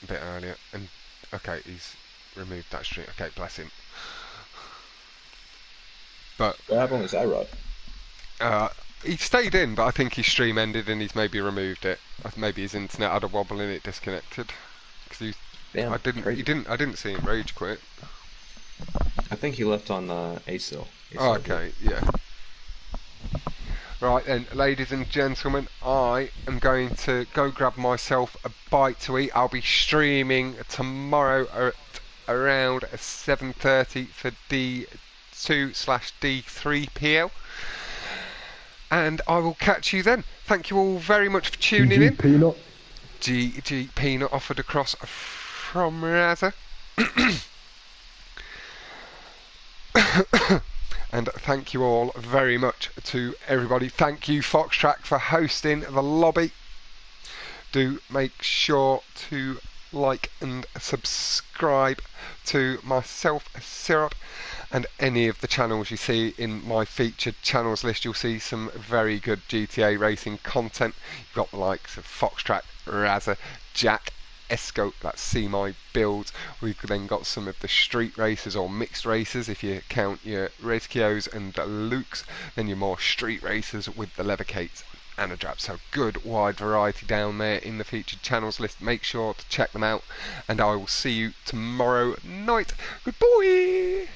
a bit earlier, and okay, he's removed that stream. Okay, bless him. But What happened with Zyrod? he stayed in, but I think his stream ended and he's maybe removed it. Maybe his internet had a wobble and it disconnected. Cause Damn, I didn't see him rage quit. I think he left on ASIL. Oh, okay, yeah. Right then, ladies and gentlemen, I am going to go grab myself a bite to eat. I'll be streaming tomorrow at around 7:30 for D2/D3 PL. And I will catch you then. Thank you all very much for tuning in. Peanut. GG Peanut offered across from Raza. And thank you all very much to everybody. Thank you Foxtrack for hosting the lobby. Do make sure to like and subscribe to myself, Syrup, and any of the channels you see in my featured channels list. You'll see some very good GTA racing content. You've got the likes of Foxtrack, Raza, Jack, Esco, that's See My Builds. We've then got some of the street races or mixed races. If you count your Rezkios and the Lukes, then your more street racers with the Leathercates and a Drap. So good wide variety down there in the featured channels list. Make sure to check them out, and I will see you tomorrow night. Good boy.